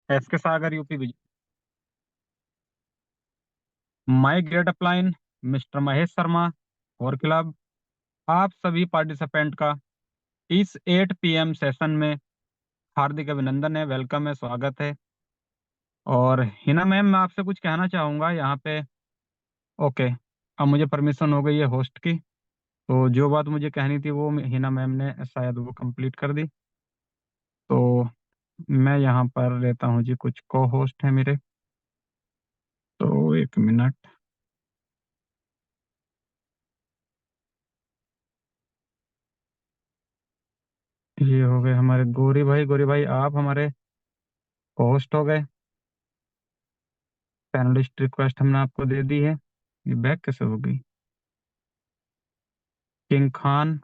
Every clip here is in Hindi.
S K Sagar UP Vijay. My great upline, mister Mahesh Sharma और क्लब, आप सभी पार्टिसिपेंट का इस 8 PM सेशन में हार्दिक अभिनंदन है, वेलकम है, स्वागत है। और हिना मैम, मैं आपसे कुछ कहना चाहूँगा यहाँ पे। ओके, अब मुझे परमिशन हो गई है होस्ट की, तो जो बात मुझे कहनी थी वो हिना मैम ने शायद वो कंप्लीट कर दी। तो मैं यहाँ पर लेता हूँ जी, कुछ को होस्ट है मेरे, तो 1 मिनट। ये हो गए हमारे गौरी भाई। गौरी भाई, आप हमारे होस्ट हो गए। पैनलिस्ट रिक्वेस्ट हमने आपको दे दी है। ये बैक कैसे हो गई? किंग खान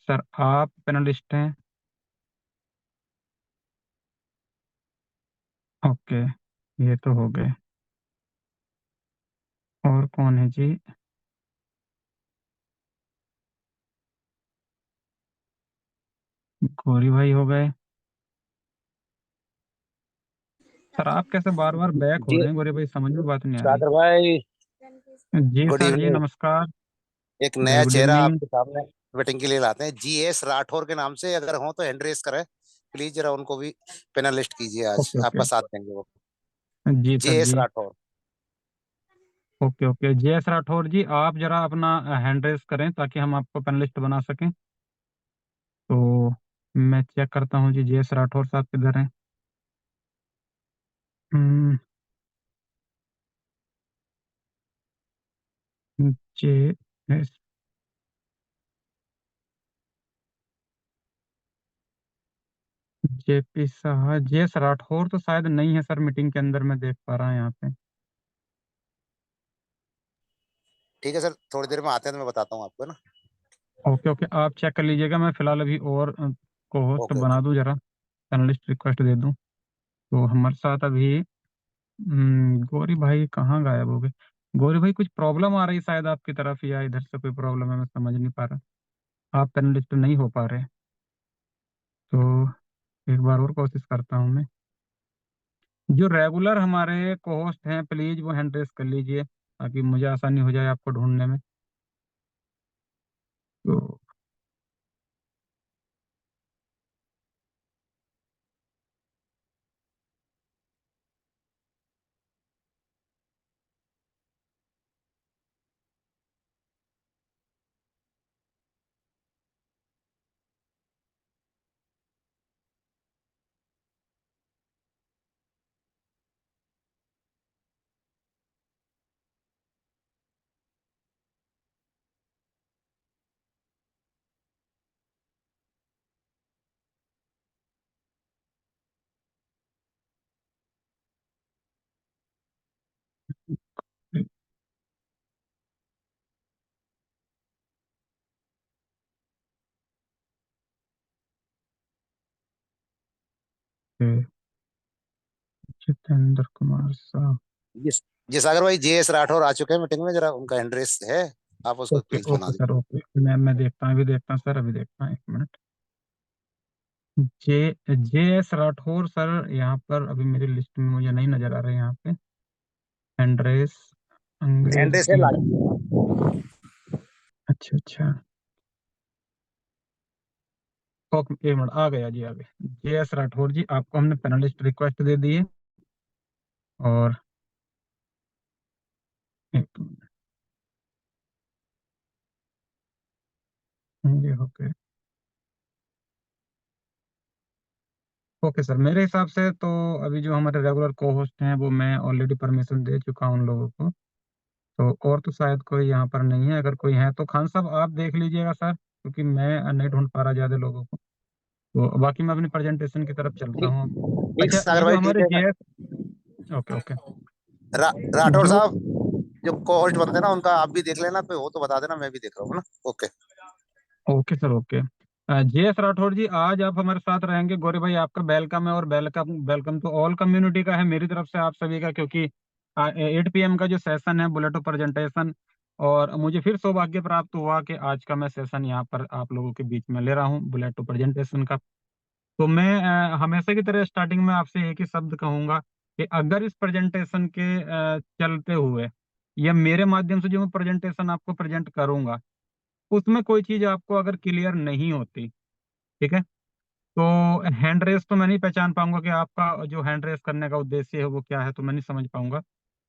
सर, आप पैनलिस्ट हैं। ओके, ये तो हो गए। और कौन है जी? गौरी भाई हो गए। सर, आप कैसे बार बार बैक हो जी रहे हैं गौरी भाई? समझ में बात नहीं आ रही। सागर भाई, जी गुड सर जी, इवनिंग। नमस्कार। एक वेरी नया गुड चेहरा इवनिंग। आपके सामने वेटिंग के लिए लाते हैं, GS राठौर के नाम से। अगर हो तो हैंड रेस करें प्लीज, जरा उनको भी पेनलिस्ट कीजिए। आज ओके ओके। आपका साथ देंगे वो। जी sir JS ji. Rathore. Okay okay, JS Rathore ji, आप जरा अपना हैंड रेस करें ताकि हम आपको पैनलिस्ट बना सकें। तो मैं चेक करता हूँ जी, JS राठौर साहब किधर हैं? जे एस JP साहब, JS राठौर तो शायद नहीं है सर मीटिंग के अंदर, मैं देख पा रहा हूँ यहाँ पे। ठीक है सर, थोड़ी देर में आते हैं तो मैं बताता हूँ आपको, है ना। ओके ओके, आप चेक कर लीजिएगा। मैं फिलहाल अभी और को होस्ट ओके ओके। बना दूं जरा, पैनलिस्ट रिक्वेस्ट दे दूं। तो हमारे साथ अभी गौरी भाई कहाँ गायब हो गए? गौरी भाई, कुछ प्रॉब्लम आ रही शायद आपकी तरफ, या इधर से कोई प्रॉब्लम है, मैं समझ नहीं पा रहा। आप पैनलिस्ट नहीं हो पा रहे। तो एक बार और कोशिश करता हूँ मैं। जो रेगुलर हमारे को होस्ट हैं, प्लीज वो हैंड रेस कर लीजिए ताकि मुझे आसानी हो जाए आपको ढूंढने में। तो जितेंद्र कुमार साहब। जी जी सागर भाई, JS राठौर आ चुके हैं मीटिंग में। जरा उनका हैंड रेस है, आप उसको ओके प्लीज बना ओके सर, दीजिए। ओके। मैं देखता हूँ, अभी देखता हूँ सर, अभी देखता हूँ, 1 मिनट। जे जे एस राठौर सर यहाँ पर अभी मेरी लिस्ट में मुझे नहीं नजर आ रहे यहाँ पे। एंड्रेस हैंड रेस है, अंग्रेजी। लाइव। अच्छा अच्छा। ओके, 1 मिनट, आ गया जी, आ गया। जे एस राठौर जी, आपको हमने पैनलिस्ट रिक्वेस्ट दे दी है। और 1 मिनट, ये हो गए। ओके सर, मेरे हिसाब से तो अभी जो हमारे रेगुलर को होस्ट हैं वो मैं ऑलरेडी परमिशन दे चुका हूँ उन लोगों को। तो और तो शायद कोई यहाँ पर नहीं है। अगर कोई है तो खान साहब आप देख लीजिएगा सर, क्योंकि मैं नहीं ढूंढ पा रहा ज्यादा लोगों को। तो बाकी मैं अपनी प्रेजेंटेशन की तरफ चलता ठीक हूँ। ठीक अच्छा, सागर ये जो भाई, ठीक हमारे है। जेएस। Okay okay. राठौर जो साहब, जो को होस्ट बनते हैं ना, उनका आप भी देख लेना, पे हो तो बता देना, मैं भी देख रहा हूँ ना। Okay. Okay sir, okay. JS Rathore ji, आज आप हमारे साथ रहेंगे। गौरी भाई, आपका वेलकम है, और वेलकम वेलकम तो ऑल कम्युनिटी का है मेरी तरफ से आप सभी का, क्योंकि 8 PM का जो सेशन है बुलेट प्रेजेंटेशन, और मुझे फिर सौभाग्य प्राप्त हुआ कि आज का मैं सेशन यहाँ पर आप लोगों के बीच में ले रहा हूँ बुलेट प्रेजेंटेशन का। तो मैं हमेशा की तरह स्टार्टिंग में आपसे एक ही शब्द कहूंगा कि अगर इस प्रेजेंटेशन के चलते हुए या मेरे माध्यम से जो मैं प्रेजेंटेशन आपको प्रेजेंट करूंगा उसमें कोई चीज आपको अगर क्लियर नहीं होती, ठीक है, तो हैंड रेस तो मैं नहीं पहचान पाऊंगा कि आपका जो हैंड रेस करने का उद्देश्य है वो क्या है, तो मैं नहीं समझ पाऊंगा।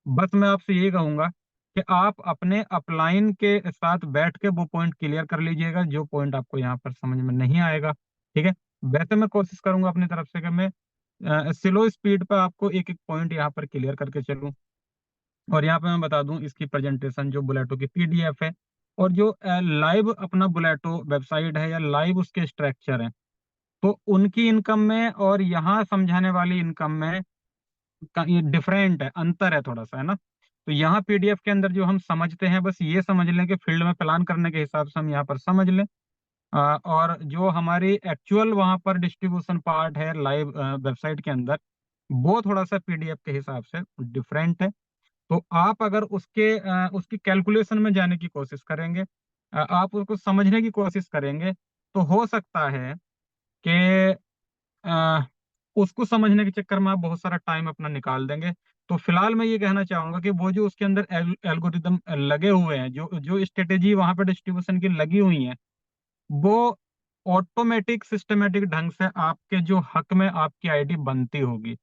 बस मैं आपसे यही कहूंगा कि आप अपने अपलाइन के साथ बैठ के वो पॉइंट क्लियर कर लीजिएगा जो पॉइंट आपको यहाँ पर समझ में नहीं आएगा, ठीक है। वैसे मैं कोशिश करूंगा अपनी तरफ से कि मैं स्लो स्पीड पर आपको एक एक पॉइंट यहाँ पर क्लियर करके चलूं। और यहाँ पे मैं बता दूं इसकी प्रेजेंटेशन जो बुलेटो की पीडीएफ है और जो लाइव अपना बुलेटो वेबसाइट है या लाइव उसके स्ट्रक्चर है, तो उनकी इनकम में और यहाँ समझाने वाली इनकम में ये डिफरेंट है, अंतर है थोड़ा सा, है ना। तो यहाँ पीडीएफ के अंदर जो हम समझते हैं बस ये समझ लें कि फील्ड में प्लान करने के हिसाब से हम यहाँ पर समझ लें। और जो हमारी एक्चुअल वहाँ पर डिस्ट्रीब्यूशन पार्ट है लाइव वेबसाइट के अंदर, वो थोड़ा सा पीडीएफ के हिसाब से डिफरेंट है। तो आप अगर उसकी कैलकुलेशन में जाने की कोशिश करेंगे, आप उसको समझने की कोशिश करेंगे, तो हो सकता है कि अ, उसको समझने के चक्कर में आप बहुत सारा टाइम अपना निकाल देंगे। तो फिलहाल मैं ये कहना चाहूंगा कि वो जो उसके अंदर एल्गोरिदम लगे हुए हैं, जो जो स्ट्रेटेजी वहां पे डिस्ट्रीब्यूशन की लगी हुई है, वो ऑटोमेटिक सिस्टमेटिक ढंग से आपके जो हक में आपकी आईडी बनती होगी।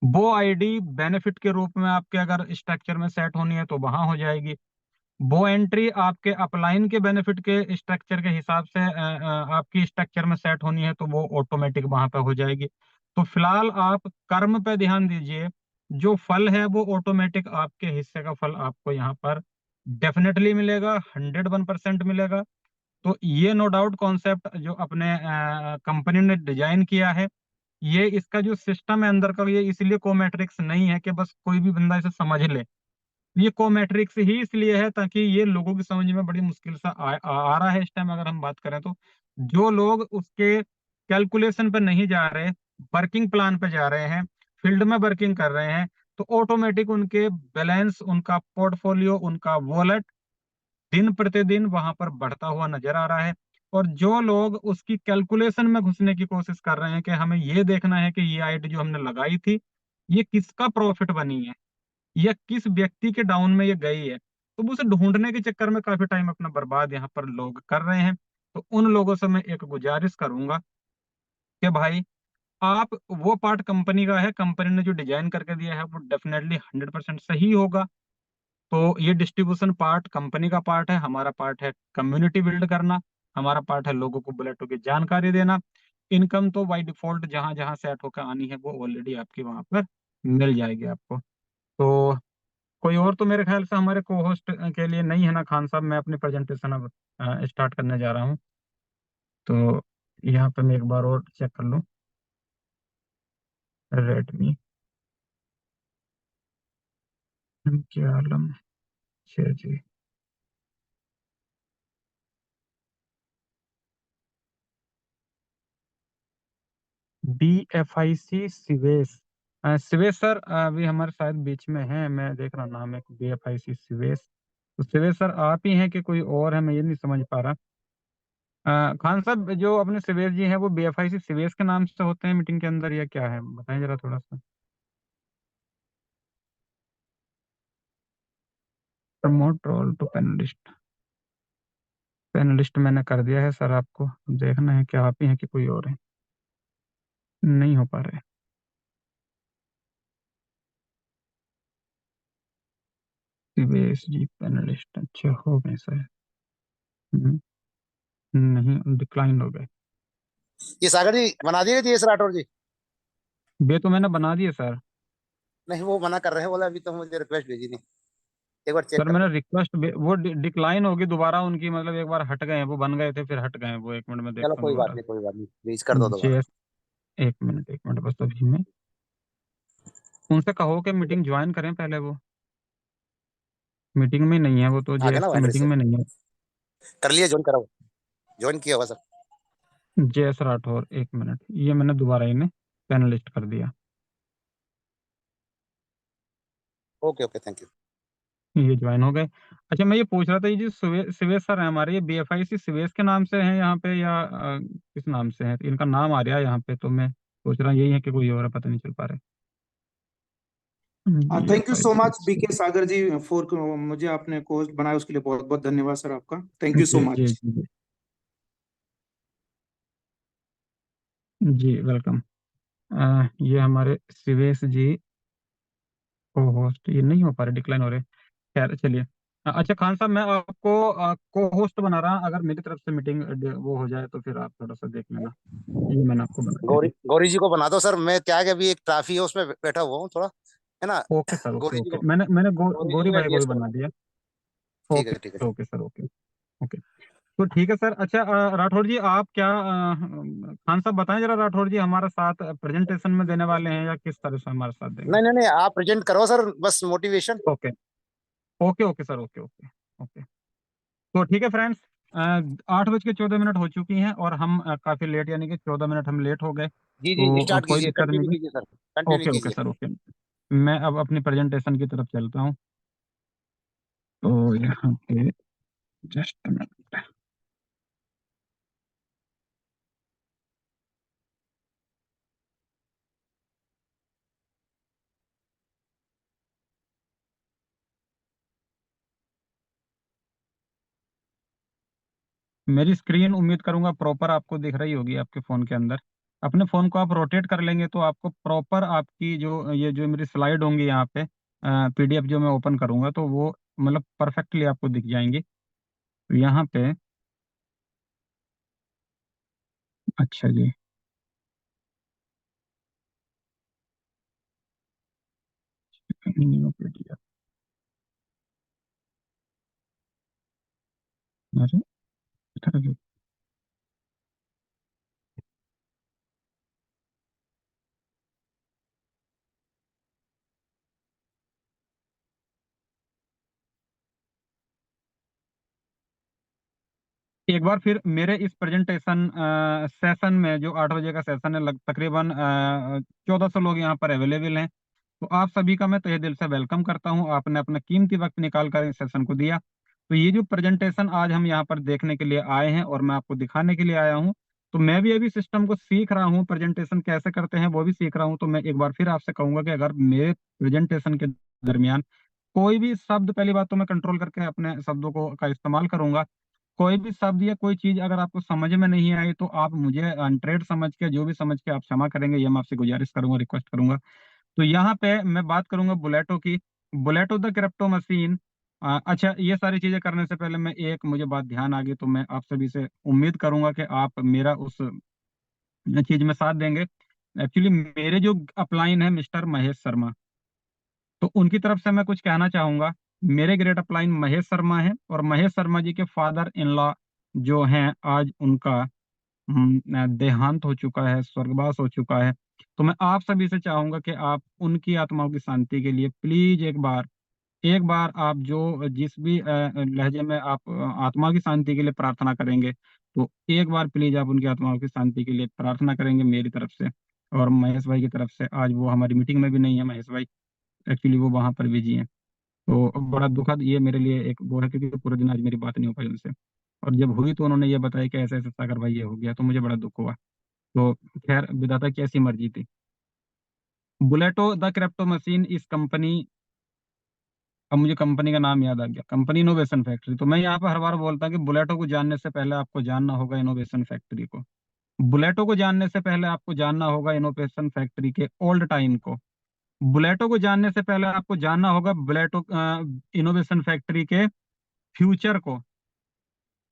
वो आईडी बेनिफिट के रूप में आपके अगर स्ट्रक्चर में सेट होनी है तो वहां हो जाएगी। वो एंट्री आपके अपलाइन के बेनिफिट के स्ट्रक्चर के हिसाब से आपकी स्ट्रक्चर में सेट होनी है तो वो ऑटोमेटिक वहां पे हो जाएगी। तो फिलहाल आप कर्म पे ध्यान दीजिए, जो फल है वो ऑटोमेटिक आपके हिस्से का फल आपको यहाँ पर डेफिनेटली मिलेगा, 101% मिलेगा। तो ये नो डाउट कॉन्सेप्ट जो अपने कंपनी ने डिजाइन किया है, ये इसका जो सिस्टम है अंदर का, ये इसलिए कोमेट्रिक्स नहीं है कि बस कोई भी बंदा इसे समझ ले। ये कोमेट्रिक्स ही इसलिए है ताकि ये लोगों की समझ में बड़ी मुश्किल से आ रहा है इस टाइम अगर हम बात करें तो। जो लोग उसके कैलकुलेशन पर नहीं जा रहे, वर्किंग प्लान पे जा रहे हैं, फील्ड में वर्किंग कर रहे हैं, तो ऑटोमेटिक उनके बैलेंस, उनका पोर्टफोलियो, उनका वॉलेट दिन प्रतिदिन वहां पर बढ़ता हुआ नजर आ रहा है। और जो लोग उसकी कैलकुलेशन में घुसने की कोशिश कर रहे हैं कि हमें ये देखना है कि ये आईडी जो हमने लगाई थी ये किसका प्रॉफिट बनी है या किस व्यक्ति के डाउन में ये गई है, तो वो उसे ढूंढने के चक्कर में काफी टाइम अपना बर्बाद यहाँ पर लोग कर रहे हैं। तो उन लोगों से मैं एक गुजारिश करूंगा कि भाई आप, वो पार्ट कंपनी का है, कंपनी ने जो डिजाइन करके दिया है वो डेफिनेटली 100% सही होगा। तो ये डिस्ट्रीब्यूशन पार्ट कंपनी का पार्ट है, हमारा पार्ट है कम्युनिटी बिल्ड करना, हमारा पार्ट है लोगों को बुलेटो की जानकारी देना। इनकम तो बाय डिफॉल्ट जहां जहां सेट होकर आनी है वो ऑलरेडी आपकी वहां पर मिल जाएगी आपको। तो कोई और तो मेरे ख्याल से हमारे को होस्ट के लिए नहीं है ना खान साहब। मैं अपनी प्रेजेंटेशन अब स्टार्ट करने जा रहा हूँ। तो यहाँ पे मैं एक बार और चेक कर लूँ। रेडमी के आलम 6G। BFIC Sivesh, Sivesh sir अभी हमारे शायद बीच में है, मैं देख रहा नाम है BFIC सिवेश। तो सिवेश सर आप ही हैं कि कोई और है, मैं ये नहीं समझ पा रहा। खान साहब जो अपने सिवेश जी हैं वो BFIC सिवेश के नाम से होते हैं मीटिंग के अंदर या क्या है, बताएं जरा थोड़ा सा। Promote role to panelist, panelist मैंने कर दिया है सर आपको। देखना है कि आप ही हैं कि कोई और है, नहीं हो पा रहे। सिवेश जी पैनलिस्ट, अच्छा हो गए सर। हम्म, नहीं डिक्लाइन हो गए। ये सागर जी बना दिए जी एस राठौर जी। वे तो मैंने बना दिए सर। नहीं वो मना कर रहे हैं, बोला अभी तो मुझे रिक्वेस्ट भेजी नहीं, एक बार चेक सर कर मैंने लो। रिक्वेस्ट, वो डिक्लाइन होगी दोबारा उनकी, मतलब एक बार हट गए हैं, वो बन गए थे फिर हट गए हैं वो। एक मिनट में चलो देखता हूँ कोई बात दोबारा। नहीं, कोई बात नहीं, भेज कर दो जे, दोबारा। एक मिनट बस अभी मैं उनसे कहो कि मीटिंग ज्वाइन करें पहले। वो मीटिंग में नहीं है, वो तो आ गया जेएस ना की हैंड मीटिंग से, में नहीं है। कर लिया, ज्वाइन करा, ज्वाइन किया होगा सर। जेएस राठौर, एक मिनट, ये मैंने दोबारा इन्हें पैनलिस्ट कर दिया। Okay okay, thank you. ये ज्वाइन हो गए। अच्छा, मैं ये पूछ रहा था, ये जो सिवेश सर है हमारे, ये BFIC सिवेश के नाम से हैं यहाँ पे, या किस नाम से है? इनका नाम आ रहा है यहाँ पे, तो मैं सोच रहा यही है कि कोई और है, पता नहीं चल पा रहा है। Thank you so much BFIC। BK Sagar ji for मुझे आपने कोच बनाया, उसके लिए बहुत बहुत धन्यवाद सर आपका। थैंक यू सो जी जी मच। जी जी, वेलकम। ये हमारे सिवेश जी को होस्ट, ये नहीं हो पा रहे, डिक्लाइन हो रहे। खैर चलिए। अच्छा खान साहब, मैं आपको को होस्ट बना रहा, अगर मेरी तरफ से मीटिंग वो हो जाए तो फिर आप थोड़ा सा देख लेना। ये मैंने आपको बना दिया गौरी जी। गौरी जी को बना दो सर, मैं क्या है कि अभी एक ट्रॉफी है उसमें बैठा हुआ हूँ थोड़ा, है ना। ओके सर, ओके गौरी जी ओके, को, मैंने गौरी जी गौरी को भाई को भी एडजस्ट बना करो। दिया। ठीक ओके है ठीक है। Okay sir, okay okay. तो ठीक है सर। अच्छा राठौर जी, आप क्या खान साहब बताएं जरा, राठौर जी हमारा साथ प्रेजेंटेशन में देने वाले हैं या किस तरह से हमारा साथ देंगे? नहीं नहीं नहीं, आप प्रेजेंट करो सर, बस motivation. Okay okay okay sir, okay okay okay. तो ठीक है फ्रेंड्स, 8:14 हो चुकी हैं और हम काफी लेट, यानी कि 14 मिनट हम लेट हो गए, जी जी, तो स्टार्ट कोई कीजिए, दिक्कत कंटिन्यू नहीं कीजिए सर, है। कंटिन्यू ओके ओके कीजिए। Sir, okay. मैं अब अपनी प्रेजेंटेशन की तरफ चलता हूँ। तो यहाँ पे जस्ट मिनट। मेरी स्क्रीन उम्मीद करूंगा प्रॉपर आपको दिख रही होगी आपके फ़ोन के अंदर। अपने फ़ोन को आप रोटेट कर लेंगे तो आपको प्रॉपर आपकी जो ये जो मेरी स्लाइड होंगी यहाँ पे, PDF जो मैं ओपन करूंगा तो वो मतलब परफेक्टली आपको दिख जाएंगी। तो यहाँ पे, अच्छा जी, न्यू PDF। अरे इधर भी। एक बार फिर मेरे इस प्रेजेंटेशन सेशन में, जो 8 बजे का सेशन है, तकरीबन 1400 लोग यहाँ पर अवेलेबल हैं। तो आप सभी का मैं तहे दिल से वेलकम करता हूँ, आपने अपना कीमती वक्त निकाल कर इस सेशन को दिया। तो ये जो प्रेजेंटेशन आज हम यहाँ पर देखने के लिए आए हैं और मैं आपको दिखाने के लिए आया हूँ, तो मैं भी अभी सिस्टम को सीख रहा हूँ, प्रेजेंटेशन कैसे करते हैं वो भी सीख रहा हूँ। तो मैं एक बार फिर आपसे कहूंगा कि अगर मेरे प्रेजेंटेशन के दरमियान कोई भी शब्द, पहली बात तो मैं कंट्रोल करके अपने शब्दों को का इस्तेमाल करूंगा, कोई भी शब्द या कोई चीज अगर आपको समझ में नहीं आई तो आप मुझे अनट्रेड समझ के, जो भी समझ के आप क्षमा करेंगे, ये मैं आपसे गुजारिश करूंगा, रिक्वेस्ट करूंगा। तो यहाँ पे मैं बात करूंगा बुलेटो की, बुलेटो द क्रिप्टो मशीन। अच्छा, ये सारी चीजें करने से पहले मैं एक, मुझे बात ध्यान आ गई, तो मैं आप सभी से उम्मीद करूंगा कि आप मेरा उस चीज में साथ देंगे। एक्चुअली मेरे जो अपलाइन है मिस्टर महेश शर्मा, तो उनकी तरफ से मैं कुछ कहना चाहूंगा। मेरे ग्रेट अपलाइन महेश शर्मा है और महेश शर्मा जी के फादर इन लॉ जो हैं, आज उनका देहांत हो चुका है, स्वर्गवास हो चुका है। तो मैं आप सभी से चाहूंगा कि आप उनकी आत्माओं की शांति के लिए प्लीज एक बार आप जो जिस भी लहजे में आप आत्मा की शांति के लिए प्रार्थना करेंगे, तो एक बार प्लीज आप उनकी आत्माओं की शांति के लिए प्रार्थना करेंगे मेरी तरफ से और महेश भाई की तरफ से। आज वो हमारी मीटिंग में भी नहीं है महेश भाई, एक्चुअली वो वहां पर बिजी हैं। तो बड़ा दुखद ये मेरे लिए एक वो है, क्योंकि पूरे दिन आज मेरी बात नहीं हो पाई उनसे, और जब हुई तो उन्होंने ये बताया कि ऐसे ऐसे सागर भाई ये हो गया, तो मुझे बड़ा दुख हुआ। तो खैर, विधाता की ऐसी मर्जी थी। बुलेटो द क्रिप्टो मशीन इस कंपनी, अब मुझे कंपनी का नाम याद आ गया, कंपनी इनोवेशन फैक्ट्री। तो मैं यहाँ पर हर बार बोलता हूँ कि बुलेटो को जानने से पहले आपको जानना होगा इनोवेशन फैक्ट्री को। बुलेटो को जानने से पहले आपको जानना होगा इनोवेशन फैक्ट्री के ओल्ड टाइम को। बुलेटो को जानने से पहले आपको जानना होगा बुलेटो इनोवेशन फैक्ट्री के फ्यूचर को।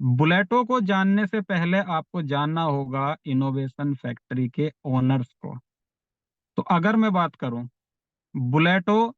बुलेटो को जानने से पहले आपको जानना होगा इनोवेशन फैक्ट्री के ओनर्स को। तो अगर मैं बात करूं बुलेटो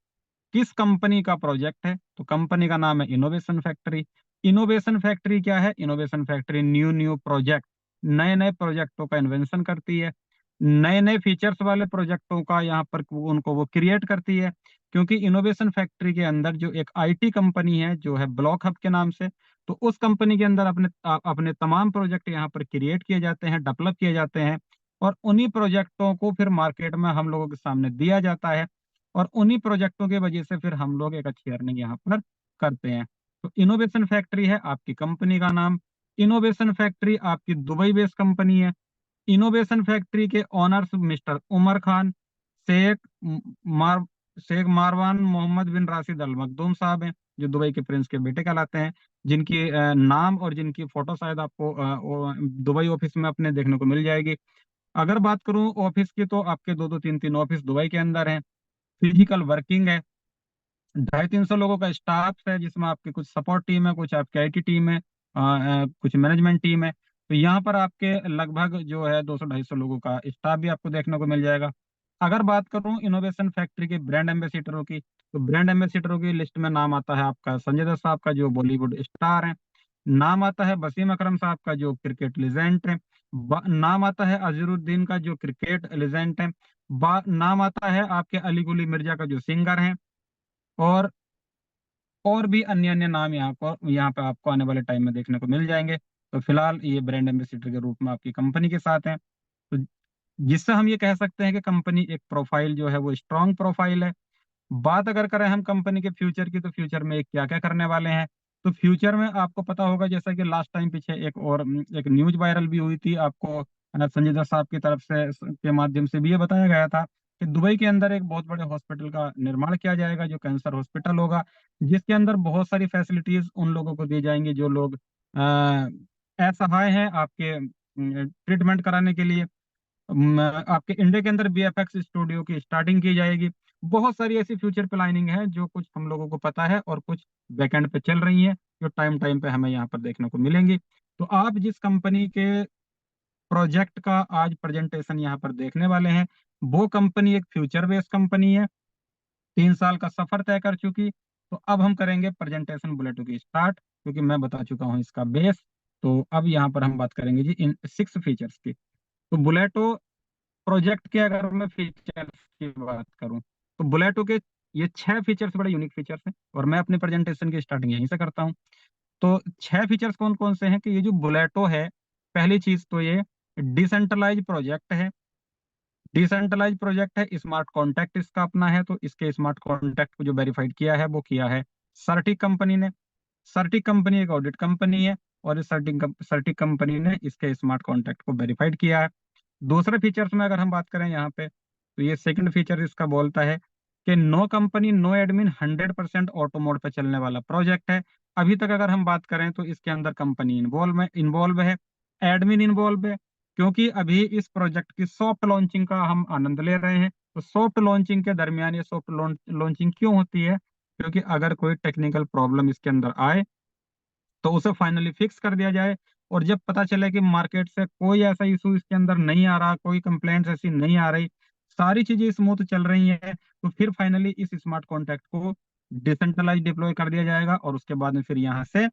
किस कंपनी का प्रोजेक्ट है, तो कंपनी का नाम है इनोवेशन फैक्ट्री। इनोवेशन फैक्ट्री क्या है? Innovation factory new new project, नए नए प्रोजेक्टों का इन्वेंशन करती है, नए नए फीचर्स वाले प्रोजेक्टों का यहाँ पर उनको वो क्रिएट करती है। क्योंकि इनोवेशन फैक्ट्री के अंदर जो एक IT कंपनी है जो है ब्लॉक हब के नाम से, तो उस कंपनी के अंदर अपने तमाम प्रोजेक्ट यहाँ पर क्रिएट किए जाते हैं, डेवलप किए जाते हैं, और उन्हीं प्रोजेक्टों को फिर मार्केट में हम लोगों के सामने दिया जाता है, और उन्हीं प्रोजेक्टों की वजह से फिर हम लोग एक अच्छी अर्निंग यहाँ पर करते हैं। तो इनोवेशन फैक्ट्री है आपकी कंपनी का नाम। इनोवेशन फैक्ट्री आपकी दुबई बेस्ड कंपनी है। इनोवेशन फैक्ट्री के ओनर्स मिस्टर उमर खान, शेख म- मार शेख मारवान मोहम्मद बिन राशिद अल मखदूम साहब हैं, जो दुबई के प्रिंस के बेटे कहलाते हैं, जिनकी नाम और जिनकी फोटो शायद आपको दुबई ऑफिस में अपने देखने को मिल जाएगी। अगर बात करूं ऑफिस की, तो आपके दो दो तीन तीन ऑफिस दुबई के अंदर हैं। फिजिकल वर्किंग है, 250-300 लोगों का स्टाफ है, जिसमें आपकी कुछ सपोर्ट टीम है, कुछ आपकी आईटी टीम है, कुछ मैनेजमेंट टीम है। तो यहाँ पर आपके लगभग जो है 200-250 लोगों का स्टाफ भी आपको देखने को मिल जाएगा। अगर बात करूँ इनोवेशन फैक्ट्री के ब्रांड एम्बेसडरों की, तो ब्रांड एम्बेसडरों की लिस्ट में नाम आता है आपका संजय दत्त साहब का, जो बॉलीवुड स्टार है। नाम आता है वसीम अकरम साहब का, जो क्रिकेट लेजेंड है। नाम आता है अजहरुद्दीन का, जो क्रिकेट लेजेंड है। नाम आता है आपके अली कुली मिर्जा का, जो सिंगर है। और और भी अन्य अन्य नाम यहाँ पे आपको आने वाले टाइम में देखने को मिल जाएंगे। तो फिलहाल ये ब्रांड एम्बेसडर के रूप में आपकी कंपनी के साथ है। तो जिससे हम ये कह सकते हैं कि कंपनी एक प्रोफाइल जो है वो स्ट्रांग प्रोफाइल है। बात अगर करें हम कंपनी के फ्यूचर की, तो फ्यूचर में क्या क्या करने वाले हैं। तो फ्यूचर में आपको पता होगा, जैसा कि लास्ट टाइम पीछे एक न्यूज वायरल भी हुई थी, आपको संजय दत्त साहब की तरफ से के माध्यम से भी ये बताया गया था कि दुबई के अंदर एक बहुत बड़े हॉस्पिटल का निर्माण किया जाएगा, जो कैंसर हॉस्पिटल होगा, जिसके अंदर बहुत सारी फैसिलिटीज उन लोगों को दी जाएंगी जो लोग असहाय हैं आपके ट्रीटमेंट कराने के लिए। आपके इंडिया के अंदर बीएफएक्स स्टूडियो की स्टार्टिंग की जाएगी। बहुत सारी ऐसी फ्यूचर प्लानिंग है, जो कुछ हम लोगों को पता है और कुछ बैकएंड पे चल रही है, जो टाइम टाइम पे हमें यहाँ पर देखने को मिलेंगी। तो आप जिस कंपनी के प्रोजेक्ट का आज प्रेजेंटेशन यहाँ पर देखने वाले हैं, वो कंपनी एक फ्यूचर बेस्ड कंपनी है, 3 साल का सफर तय कर चुकी। तो अब हम करेंगे प्रेजेंटेशन बुलेटो की स्टार्ट, क्योंकि मैं बता चुका हूँ इसका बेस। तो अब यहाँ पर हम बात करेंगे जी इन 6 फीचर्स की। तो बुलेटो प्रोजेक्ट के अगर मैं फीचर्स की बात करूं, तो बुलेटो के ये 6 फीचर्स बड़े यूनिक फीचर्स हैं, और मैं अपने प्रेजेंटेशन की स्टार्टिंग यहीं से करता हूं। तो 6 फीचर्स कौन कौन से हैं कि ये जो बुलेटो है, पहली चीज तो ये डिसेंट्रलाइज प्रोजेक्ट है। डिसेंट्रलाइज प्रोजेक्ट है, स्मार्ट कॉन्टैक्ट इसका अपना है, तो इसके स्मार्ट कॉन्टैक्ट को जो वेरीफाइड किया है वो किया है सर्टिक कंपनी ने। सर्टिक कंपनी एक ऑडिट कंपनी है, और इस सर्टिक कंपनी ने इसके स्मार्ट कॉन्टैक्ट को वेरीफाइड किया है। दूसरे फीचर्स में अगर हम बात करें यहाँ पे, तो ये सेकंड फीचर इसका बोलता है कि no company no admin 100% auto mode पे चलने वाला प्रोजेक्ट है। अभी तक अगर हम बात करें, तो इसके अंदर कंपनी इन्वॉल्व है, एडमिन इन्वॉल्व है, क्योंकि अभी इस प्रोजेक्ट की सॉफ्ट लॉन्चिंग का हम आनंद ले रहे हैं। तो सॉफ्ट लॉन्चिंग के दरमियान ये सॉफ्ट लॉन्चिंग क्यों होती है, क्योंकि अगर कोई टेक्निकल प्रॉब्लम इसके अंदर आए, तो उसे फाइनली फिक्स कर दिया जाए। और जब पता चले कि मार्केट से कोई ऐसा इशू इसके अंदर नहीं आ रहा, कोई कंप्लेंट्स ऐसी नहीं आ रही, सारी चीजें स्मूथ चल रही हैं, तो फिर फाइनली इस स्मार्ट कॉन्ट्रैक्ट को डिसेंट्रलाइज डिप्लॉय कर दिया जाएगा, और उसके बाद में फिर यहाँ से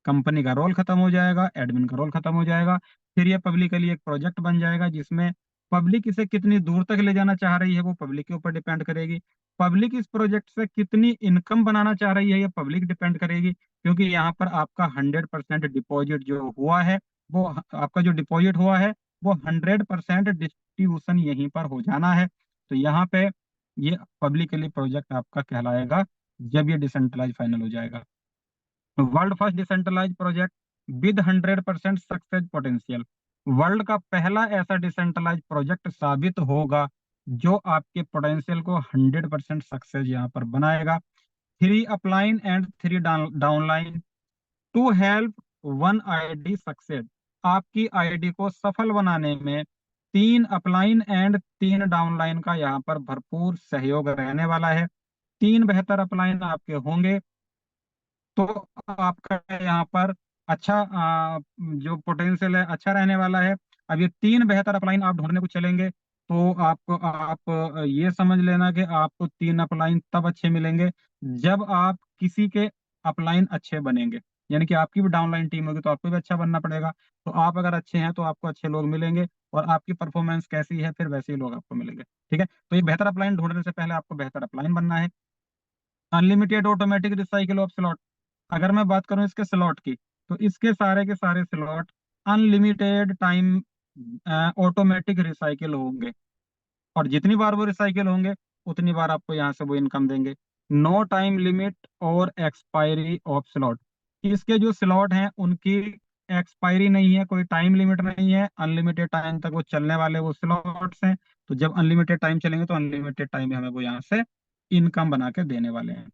कंपनी का रोल खत्म हो जाएगा, एडमिन का रोल खत्म हो जाएगा। फिर ये पब्लिकली एक प्रोजेक्ट बन जाएगा, जिसमें पब्लिक इसे कितनी दूर तक ले जाना चाह रही है वो पब्लिक के ऊपर डिपेंड करेगी। पब्लिक इस प्रोजेक्ट से कितनी इनकम बनाना चाह रही है ये पब्लिक डिपेंड करेगी, क्योंकि यहाँ पर आपका 100% डिपॉजिट जो हुआ है, वो आपका जो डिपॉजिट हुआ है, वो 100% डिस्ट्रीब्यूशन यहीं पर हो जाना है। तो यहाँ पे ये पब्लिकली प्रोजेक्ट आपका कहलाएगा, जब ये डिसेंट्रलाइज फाइनल हो जाएगा। World first decentralize project with 100% success potential. World का पहला ऐसा डिसेंट्रलाइज प्रोजेक्ट साबित होगा, जो आपके पोटेंशियल को 100% सक्सेस यहाँ पर बनाएगा। 3 upline and 3 downline to help 1 ID success. आपकी आईडी को सफल बनाने में 3 अपलाइन एंड 3 डाउनलाइन का यहाँ पर भरपूर सहयोग रहने वाला है। 3 बेहतर अपलाइन आपके होंगे, तो आपका यहाँ पर अच्छा जो पोटेंशियल है अच्छा रहने वाला है। अब ये 3 बेहतर अपलाइन आप ढूंढने को चलेंगे, तो आप ये समझ लेना कि आपको 3 अपलाइन तब अच्छे मिलेंगे, जब आप किसी के अपलाइन अच्छे बनेंगे। यानी कि आपकी भी डाउनलाइन टीम होगी, तो आपको भी अच्छा बनना पड़ेगा। तो आप अगर अच्छे हैं, तो आपको अच्छे लोग मिलेंगे, और आपकी परफॉर्मेंस कैसी है, फिर वैसे ही लोग आपको मिलेंगे। ठीक है, तो ये बेहतर अपलाइन ढूंढने से पहले आपको बेहतर अपलाइन बनना है। Unlimited automatic recycle of slot. अगर मैं बात करूं इसके स्लॉट की, तो इसके सारे के सारे slot unlimited time automatic recycle होंगे, और जितनी बार वो रिसाइकिल होंगे, उतनी बार आपको यहाँ से वो इनकम देंगे। नो टाइम लिमिट और एक्सपायरी ऑफ स्लॉट। इसके जो स्लॉट हैं उनकी एक्सपायरी नहीं है, कोई टाइम लिमिट नहीं है, अनलिमिटेड टाइम तक वो चलने वाले वो स्लॉट्स हैं। तो जब अनलिमिटेड टाइम चलेंगे तो अनलिमिटेड टाइम में हमें वो यहाँ से इनकम बना के देने वाले हैं।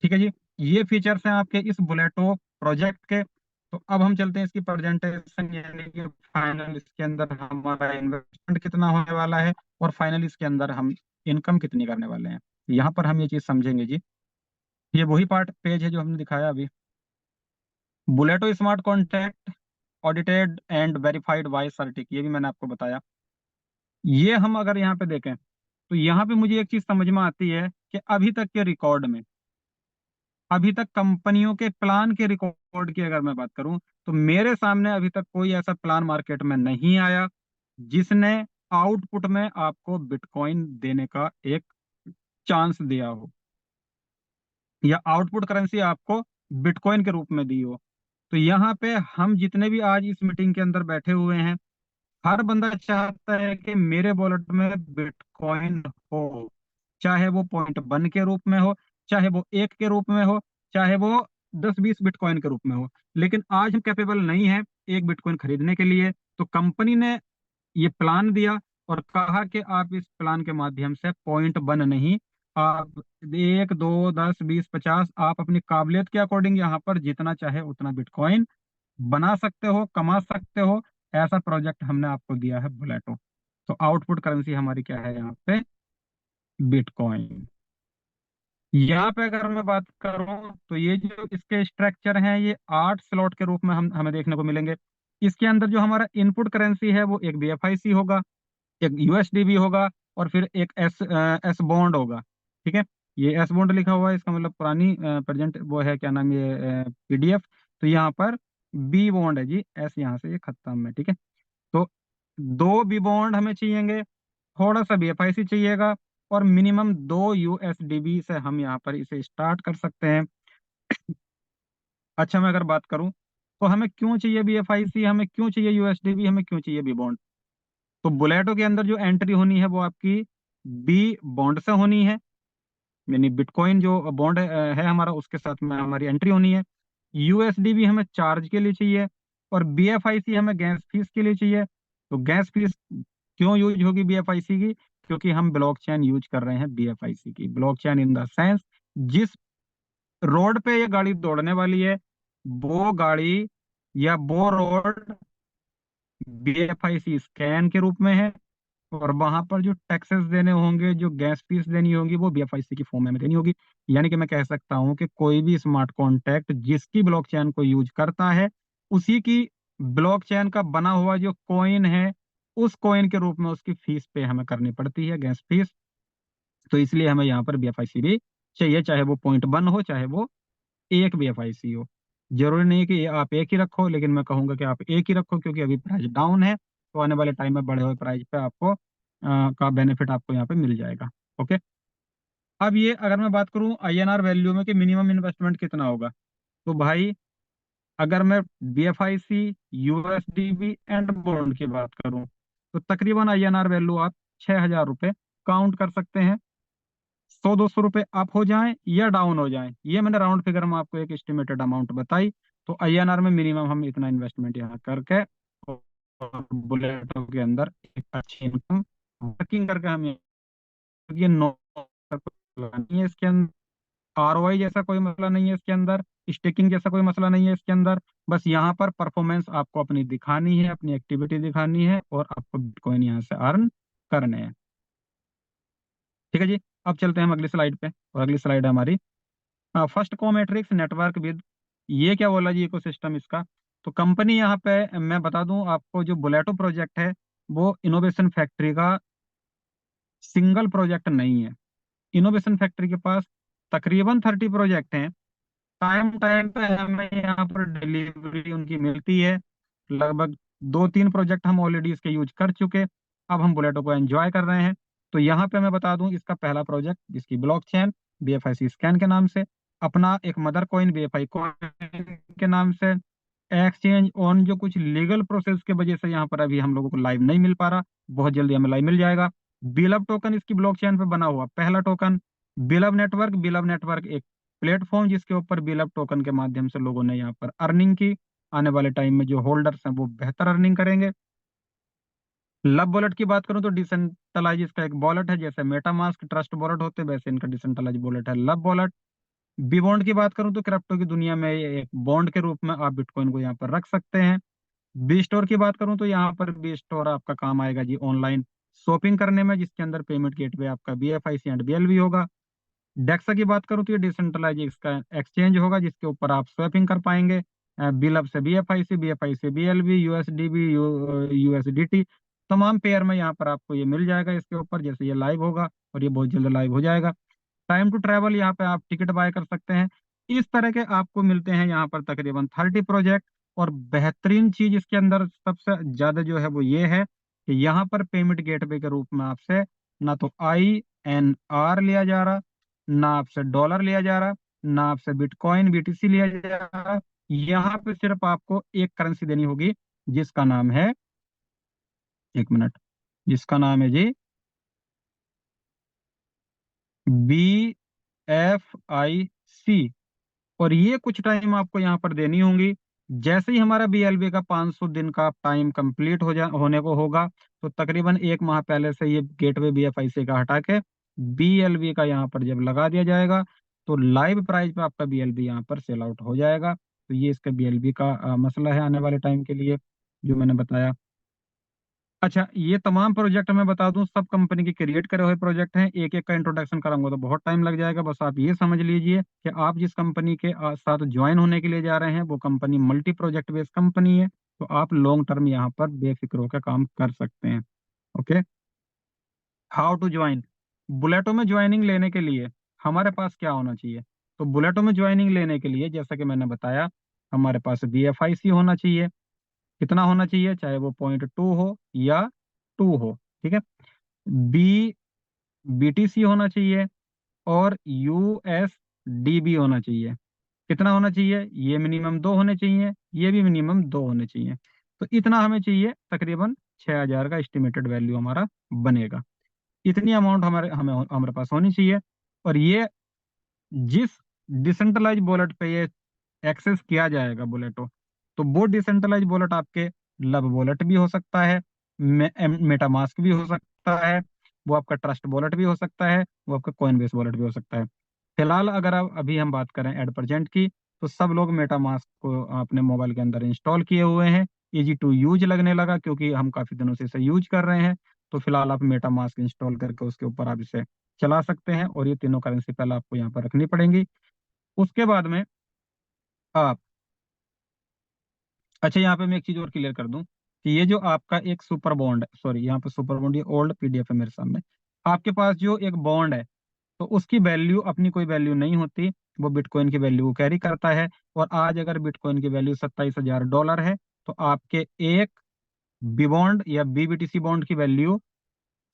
ठीक है जी। ये फीचर्स हैं आपके इस बुलेटो प्रोजेक्ट के। तो अब हम चलते हैं इसकी प्रेजेंटेशन, यानी कि फाइनल इसके अंदर हमारा इन्वेस्टमेंट कितना होने वाला है और फाइनल इसके अंदर हम इनकम कितनी करने वाले हैं। यहाँ पर हम ये चीज समझेंगे जी। ये वही पार्ट पेज है जो हमने दिखाया अभी। Bulleto smart contract audited and verified by CertiK, ये भी मैंने आपको बताया। ये हम अगर यहाँ पे देखें तो यहाँ पे मुझे एक चीज समझ में आती है कि अभी तक के रिकॉर्ड में, अभी तक कंपनियों के प्लान के रिकॉर्ड की अगर मैं बात करूं, तो मेरे सामने अभी तक कोई ऐसा प्लान मार्केट में नहीं आया जिसने आउटपुट में आपको बिटकॉइन देने का एक चांस दिया हो, या आउटपुट करेंसी आपको बिटकॉइन के रूप में दी हो। तो यहाँ पे हम जितने भी आज इस मीटिंग के अंदर बैठे हुए हैं, हर बंदा चाहता है कि मेरे वॉलेट में बिटकॉइन हो, चाहे वो पॉइंट वन के रूप में हो, चाहे वो एक के रूप में हो, चाहे वो 10-20 बिटकॉइन के रूप में हो। लेकिन आज हम कैपेबल नहीं है एक बिटकॉइन खरीदने के लिए। तो कंपनी ने ये प्लान दिया और कहा कि आप इस प्लान के माध्यम से पॉइंट वन नहीं, आप 1, 2, 10, 20, 50, आप अपनी काबिलियत के अकॉर्डिंग यहाँ पर जितना चाहे उतना बिटकॉइन बना सकते हो, कमा सकते हो। ऐसा प्रोजेक्ट हमने आपको दिया है बुलेटो। तो आउटपुट करेंसी हमारी क्या है यहाँ पे? बिटकॉइन। यहाँ पे अगर मैं बात करूं तो ये जो इसके स्ट्रक्चर हैं ये 8 स्लॉट के रूप में हम हमें देखने को मिलेंगे। इसके अंदर जो हमारा इनपुट करेंसी है वो एक बीएफआईसी होगा, एक यूएसडीबी होगा, और फिर एक एस बॉन्ड होगा। ठीक है। ये एस बॉन्ड लिखा हुआ है, इसका मतलब पुरानी प्रेजेंट वो है, क्या नाम, ये पीडीएफ। तो यहाँ पर बी बॉन्ड है जी, एस यहाँ से ये खत्म है। ठीक है। तो 2 बी बॉन्ड हमें चाहिएंगे, थोड़ा सा बीएफआईसी चाहिएगा, और मिनिमम 2 यूएसडीबी से हम यहाँ पर इसे स्टार्ट कर सकते हैं। अच्छा, मैं अगर बात करूं तो हमें क्यों चाहिए बीएफआईसी, हमें क्यों चाहिए यूएसडीबी, हमें क्यों चाहिए बी बॉन्ड? तो बुलेटो के अंदर जो एंट्री होनी है वो आपकी बी बॉन्ड से होनी है, यानी बिटकॉइन जो बॉन्ड है हमारा उसके साथ में हमारी एंट्री होनी है। यूएसडीबी हमें चार्ज के लिए चाहिए, और बीएफआईसी हमें गैस फीस के लिए चाहिए। तो गैस फीस क्यों यूज होगी बीएफआईसी की? क्योंकि हम ब्लॉकचेन यूज कर रहे हैं बीएफआईसी की। ब्लॉकचेन इन द सेंस, जिस रोड पे ये गाड़ी दौड़ने वाली है वो गाड़ी या वो रोड बीएफआईसी स्कैन के रूप में है, और वहां पर जो टैक्सेस देने होंगे, जो गैस फीस देनी होगी, वो बीएफआईसी की फॉर्म में देनी होगी। यानी कि मैं कह सकता हूं कि कोई भी स्मार्ट कॉन्ट्रैक्ट जिसकी ब्लॉकचेन को यूज करता है, उसी की ब्लॉकचेन का बना हुआ जो कॉइन है, उस कॉइन के रूप में उसकी फीस पे हमें करनी पड़ती है, गैस फीस। तो इसलिए हमें यहाँ पर बीएफआईसी भी चाहिए, चाहे वो पॉइंट वन हो, चाहे वो एक बीएफआईसी हो। जरूरी नहीं कि आप एक ही रखो, लेकिन मैं कहूंगा कि आप एक ही रखो, क्योंकि अभी प्राइस डाउन है, तो आने वाले टाइम में बढ़े हुए प्राइस पे आपको का बेनिफिट आपको यहाँ पे मिल जाएगा। ओके। अब ये अगर मैं बात करूँ आईएनआर वैल्यू में कि मिनिमम इन्वेस्टमेंट कितना होगा, तो भाई अगर मैं बीएफआईसी, यूएसडीबी एंड बॉन्ड की बात करूं, तो तकरीबन आईएनआर वैल्यू आप 6,000 रुपये काउंट कर सकते हैं। 100-200 रुपये अप हो जाएं या डाउन हो जाएं, ये मैंने राउंड फिगर में आपको एक एस्टिमेटेड अमाउंट बताई। तो आईएनआर में मिनिमम हम इतना इन्वेस्टमेंट यहाँ करके और बुलेटो के अंदर एक अच्छी इनकम वर्किंग करके हम ये नो नहीं है इसके अंदर, आरओआई जैसा कोई मसला नहीं है इसके अंदर, स्टेकिंग जैसा कोई मसला नहीं है इसके अंदर। बस यहाँ पर परफॉर्मेंस आपको अपनी दिखानी है, अपनी एक्टिविटी दिखानी है, और आपको बिटकॉइन यहाँ से अर्न करने हैं। ठीक है जी। अब चलते हैं हम अगली स्लाइड पे, और अगली स्लाइड है हमारी फर्स्ट को मैट्रिक्स नेटवर्क विद। ये क्या बोला जी इकोसिस्टम इसका? तो कंपनी यहाँ पे मैं बता दूं आपको, जो बुलेटो प्रोजेक्ट है वो इनोवेशन फैक्ट्री का सिंगल प्रोजेक्ट नहीं है। इनोवेशन फैक्ट्री के पास तकरीबन 30 प्रोजेक्ट हैं। टाइम टाइम पे हमें यहाँ पर डिलीवरी उनकी मिलती है। लगभग 2-3 प्रोजेक्ट हम ऑलरेडी इसके यूज कर चुके, अब हम बुलेटो को एंजॉय कर रहे हैं। तो यहाँ पे मैं बता दूं, इसका पहला प्रोजेक्ट जिसकी ब्लॉकचेन बीएफआईसी स्कैन के नाम से, अपना एक मदर कॉइन बीएफआई कॉइन के नाम से, एक्सचेंज ऑन जो कुछ लीगल प्रोसेस के वजह से यहाँ पर अभी हम लोगों को लाइव नहीं मिल पा रहा, बहुत जल्दी हमें लाइव मिल जाएगा। बिलअप टोकन इसकी ब्लॉकचेन पे बना हुआ पहला टोकन, बिलव नेटवर्क एक प्लेटफॉर्म जिसके ऊपर बिलव टोकन के माध्यम से लोगों ने यहाँ पर अर्निंग की। आने वाले टाइम में जो होल्डर्स हैं वो बेहतर अर्निंग करेंगे। लब वॉलेट की बात करूं तो डिसेंट्रलाइज इसका एक वॉलेट है, जैसे मेटामास्क ट्रस्ट वॉलेट होते हैं वैसे इनका डिसेंट्रलाइज वॉलेट है लब वॉलेट। बी बॉन्ड की बात करूं तो क्रिप्टो की दुनिया में ये एक बॉन्ड के रूप में आप बिटकॉइन को यहाँ पर रख सकते हैं। बी स्टोर की बात करूं तो यहाँ पर बी स्टोर आपका काम आएगा जी ऑनलाइन शॉपिंग करने में, जिसके अंदर पेमेंट गेटवे आपका BFIC एंड BLV होगा। डेक्सा की बात करूं तो ये डिसेंट्रलाइज इसका एक्सचेंज होगा जिसके ऊपर आप स्वैपिंग कर पाएंगे। बिलब से BFIC से BLV, USDB, USDT, तमाम पेयर में यहाँ पर आपको ये मिल जाएगा इसके ऊपर, जैसे ये लाइव होगा और ये बहुत जल्द लाइव हो जाएगा। टाइम टू ट्रैवल यहाँ पे आप टिकट बाय कर सकते हैं। इस तरह के आपको मिलते हैं यहाँ पर तकरीबन 30 प्रोजेक्ट। और बेहतरीन चीज इसके अंदर सबसे ज्यादा जो है वो ये है कि यहाँ पर पेमेंट गेटवे के रूप में आपसे ना तो INR लिया जा रहा, ना आपसे डॉलर लिया जा रहा, ना आपसे बिटकॉइन BTC लिया जा रहा। यहाँ पे सिर्फ आपको एक करेंसी देनी होगी जिसका नाम है, एक मिनट, जिसका नाम है जी BFIC। और ये कुछ टाइम आपको यहाँ पर देनी होंगी। जैसे ही हमारा BLV का 500 दिन का टाइम कंप्लीट होने को होगा, तो तकरीबन एक माह पहले से ये गेटवे BFIC का हटा के BLV का यहाँ पर जब लगा दिया जाएगा, तो लाइव प्राइस पे आपका BLV यहाँ पर सेल आउट हो जाएगा। तो ये इसका BLV का मसला है आने वाले टाइम के लिए जो मैंने बताया। अच्छा, ये तमाम प्रोजेक्ट मैं बता दूं सब कंपनी के क्रिएट करे हुए प्रोजेक्ट हैं। एक एक का इंट्रोडक्शन कराऊंगा तो बहुत टाइम लग जाएगा। बस आप ये समझ लीजिए कि आप जिस कंपनी के साथ ज्वाइन होने के लिए जा रहे हैं वो company multi project based company है। तो आप लॉन्ग टर्म यहाँ पर बेफिक्र होकर काम कर सकते हैं। Okay, how to join. Bulleto में ज्वाइनिंग लेने के लिए हमारे पास क्या होना चाहिए? तो बुलेटो में ज्वाइनिंग लेने के लिए जैसा कि मैंने बताया, हमारे पास BFIC होना चाहिए। कितना होना चाहिए? चाहे वो 0.2 हो या 2 हो, ठीक है। बी BTC होना चाहिए और USDB होना चाहिए। कितना होना चाहिए? ये मिनिमम 2 होने चाहिए, ये भी मिनिमम 2 होने चाहिए। तो इतना हमें चाहिए, तकरीबन 6,000 का एस्टिमेटेड वैल्यू हमारा बनेगा। इतनी अमाउंट हमारे पास होनी चाहिए। और ये जिस डिसेंट्रलाइज वॉलेट पे ये एक्सेस किया जाएगा बुलेटो, तो वो डिसेंट्रलाइज वॉलेट आपके लब वॉलेट भी हो सकता है, मेटामास्क भी हो सकता है, वो आपका ट्रस्ट वॉलेट भी हो सकता है, वो आपका कॉइनबेस वॉलेट भी हो सकता है। फिलहाल अगर आप अभी हम बात करें एट प्रेजेंट की, तो सब लोग मेटामास्क को अपने मोबाइल के अंदर इंस्टॉल किए हुए हैं। इजी टू यूज लगने लगा क्योंकि हम काफी दिनों से इसे यूज कर रहे हैं। तो फिलहाल आप मेटामास्क इंस्टॉल करके उसके ऊपर आप इसे चला सकते हैं। और ये तीनों करेंसी पहले आपको यहाँ पर रखनी पड़ेंगी। उसके बाद में आप, अच्छा यहाँ पे मैं एक चीज और क्लियर कर दूं कि ये जो आपका एक सुपर बॉन्ड है, सॉरी यहाँ पे सुपर बॉन्ड, ये ओल्ड PDF है मेरे सामने। आपके पास जो एक बॉन्ड है, तो उसकी वैल्यू अपनी कोई वैल्यू नहीं होती, वो बिटकॉइन की वैल्यू को कैरी करता है। और आज अगर बिटकॉइन की वैल्यू $27,000 है, तो आपके एक बी बॉन्ड या BBTC बॉन्ड की वैल्यू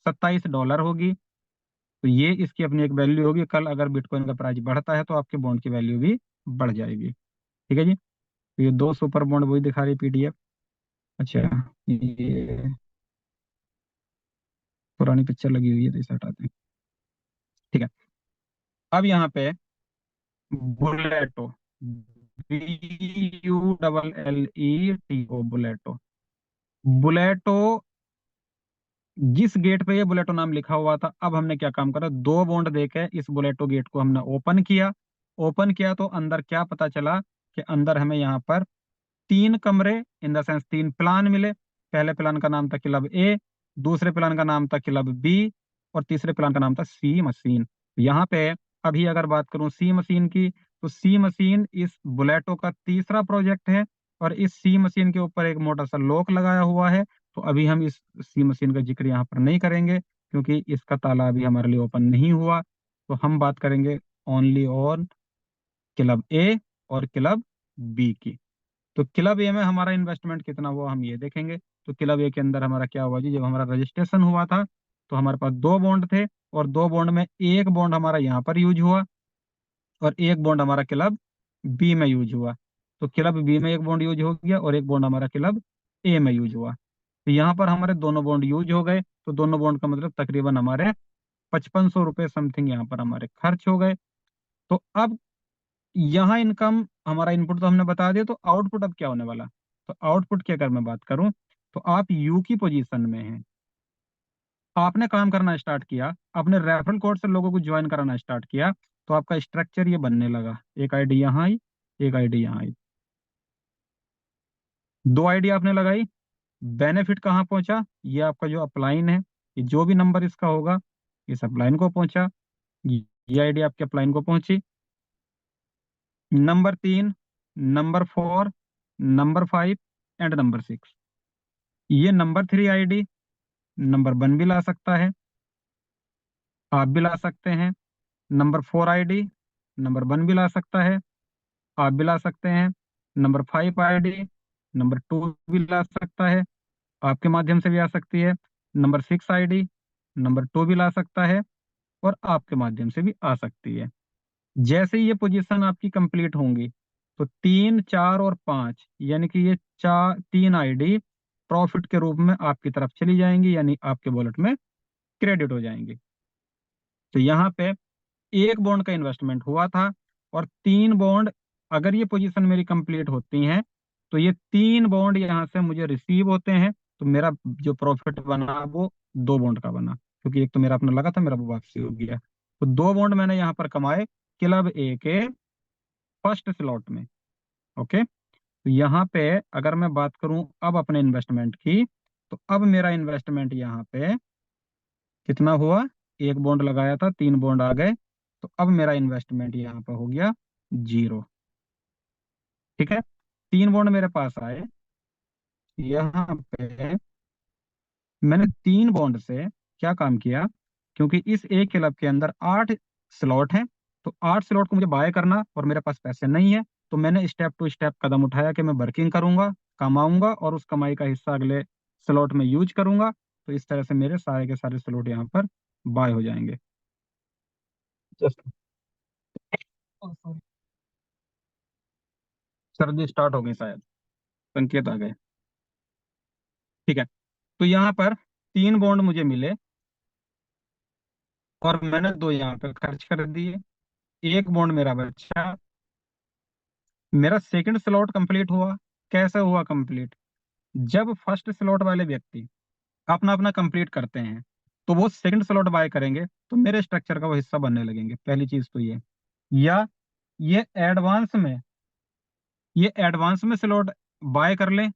$27 होगी। तो ये इसकी अपनी एक वैल्यू होगी। कल अगर बिटकॉइन का प्राइस बढ़ता है तो आपके बॉन्ड की वैल्यू भी बढ़ जाएगी। ठीक है जी। तो ये दो सुपर बॉन्ड वही दिखा रही PDF। अच्छा, ये पुरानी पिक्चर लगी हुई है तो इसे हटाते हैं। ठीक है, अब यहाँ पे बुलेटो, BULLETO, बुलेटो। बुलेटो, जिस गेट पे ये बुलेटो नाम लिखा हुआ था, अब हमने क्या काम करा, दो बॉन्ड देके इस बुलेटो गेट को हमने ओपन किया। ओपन किया तो अंदर क्या पता चला कि अंदर हमें यहाँ पर 3 कमरे, इन द सेंस 3 प्लान मिले। पहले प्लान का नाम था क्लब A, दूसरे प्लान का नाम था क्लब B, और तीसरे प्लान का नाम था सी मशीन। यहाँ पे अभी अगर बात करूं सी मशीन की, तो सी मशीन इस बुलेटो का तीसरा प्रोजेक्ट है। और इस सी मशीन के ऊपर एक मोटा सा लॉक लगाया हुआ है। तो अभी हम इस सी मशीन का जिक्र यहाँ पर नहीं करेंगे क्योंकि इसका ताला अभी हमारे लिए ओपन नहीं हुआ। तो हम बात करेंगे ओनली ऑन क्लब A और क्लब B की। तो क्लब ए में हमारा इन्वेस्टमेंट कितना हुआ हम ये देखेंगे। तो क्लब ए के अंदर हमारा क्या हुआ जी, जब हमारा रजिस्ट्रेशन हुआ था तो हमारे पास दो बॉन्ड थे। और दो बॉन्ड में एक बॉन्ड हमारा यहाँ पर यूज हुआ और एक बॉन्ड हमारा क्लब B में यूज हुआ। तो क्लब B में एक बॉन्ड यूज हो गया और एक बॉन्ड हमारा क्लब A में यूज हुआ। तो यहाँ पर हमारे दोनों बॉन्ड यूज हो गए। तो दोनों बॉन्ड का मतलब तकरीबन हमारे ₹5500 समथिंग यहाँ पर हमारे खर्च हो गए। तो अब यहाँ इनकम हमारा इनपुट तो हमने बता दिया, तो आउटपुट अब क्या होने वाला। तो आउटपुट की अगर मैं बात करूं, तो आप यू की पोजीशन में हैं, आपने काम करना स्टार्ट किया, आपने रेफरल कोड से लोगों को ज्वाइन कराना स्टार्ट किया, तो आपका स्ट्रक्चर ये बनने लगा। एक आईडी यहाँ आई, एक आईडी यहाँ आई, दो आईडी आपने लगाई। बेनिफिट कहाँ पहुंचा, ये आपका जो अपलाइन है, ये जो भी नंबर इसका होगा इस अपलाइन को पहुंचा, ये आईडी आपके अपलाइन को पहुंची। Number 3, number 4, number 5 and number 6, ये नंबर 3 आईडी नंबर 1 भी ला सकता है, आप भी ला सकते हैं। नंबर 4 आईडी नंबर 1 भी ला सकता है, आप भी ला सकते हैं। नंबर 5 आईडी नंबर 2 भी ला सकता है, आपके माध्यम से भी आ सकती है। नंबर 6 आईडी नंबर 2 भी ला सकता है और आपके माध्यम से भी आ सकती है। जैसे ही ये पोजीशन आपकी कंप्लीट होंगी, तो 3, 4 और 5 यानी कि ये चार 3 आईडी प्रॉफिट के रूप में आपकी तरफ चली जाएंगी, यानी आपके वॉलेट में क्रेडिट हो जाएंगी। तो यहाँ पे एक बॉन्ड का इन्वेस्टमेंट हुआ था और 3 बॉन्ड, अगर ये पोजीशन मेरी कंप्लीट होती हैं, तो ये 3 बॉन्ड यहाँ से मुझे रिसीव होते हैं। तो मेरा जो प्रॉफिट बना वो 2 बॉन्ड का बना, क्योंकि एक तो मेरा अपना लगा था, मेरा वो वापसी हो गया। तो 2 बॉन्ड मैंने यहाँ पर कमाए क्लब ए के फर्स्ट स्लॉट में। ओके, तो यहाँ पे अगर मैं बात करूं अब अपने इन्वेस्टमेंट की, तो अब मेरा इन्वेस्टमेंट यहाँ पे कितना हुआ, एक बॉन्ड लगाया था, 3 बॉन्ड आ गए, तो अब मेरा इन्वेस्टमेंट यहाँ पे हो गया 0। ठीक है, 3 बॉन्ड मेरे पास आए, यहाँ पे मैंने 3 बॉन्ड से क्या काम किया, क्योंकि इस एक क्लब के अंदर 8 स्लॉट हैं, तो 8 स्लॉट को मुझे बाय करना और मेरे पास पैसे नहीं है, तो मैंने स्टेप टू स्टेप कदम उठाया कि मैं वर्किंग करूंगा, कमाऊंगा और उस कमाई का हिस्सा अगले स्लॉट में यूज करूंगा। तो इस तरह से मेरे सारे के सारे स्लॉट यहाँ पर बाय हो जाएंगे। जस्ट सर्दी स्टार्ट हो गई शायद, संकेत आ गए। ठीक है, तो यहाँ पर 3 बॉन्ड मुझे मिले और मैंने 2 यहाँ पे खर्च कर दिए, एक बॉन्ड मेरा बचा। मेरा सेकंड स्लॉट कंप्लीट हुआ। कैसे हुआ कंप्लीट, जब फर्स्ट स्लॉट वाले व्यक्ति अपना अपना कंप्लीट करते हैं, तो वो सेकंड स्लॉट बाय करेंगे, तो मेरे स्ट्रक्चर का वो हिस्सा बनने लगेंगे। पहली चीज तो ये, या ये एडवांस में ये एडवांस में स्लॉट बाय कर लें।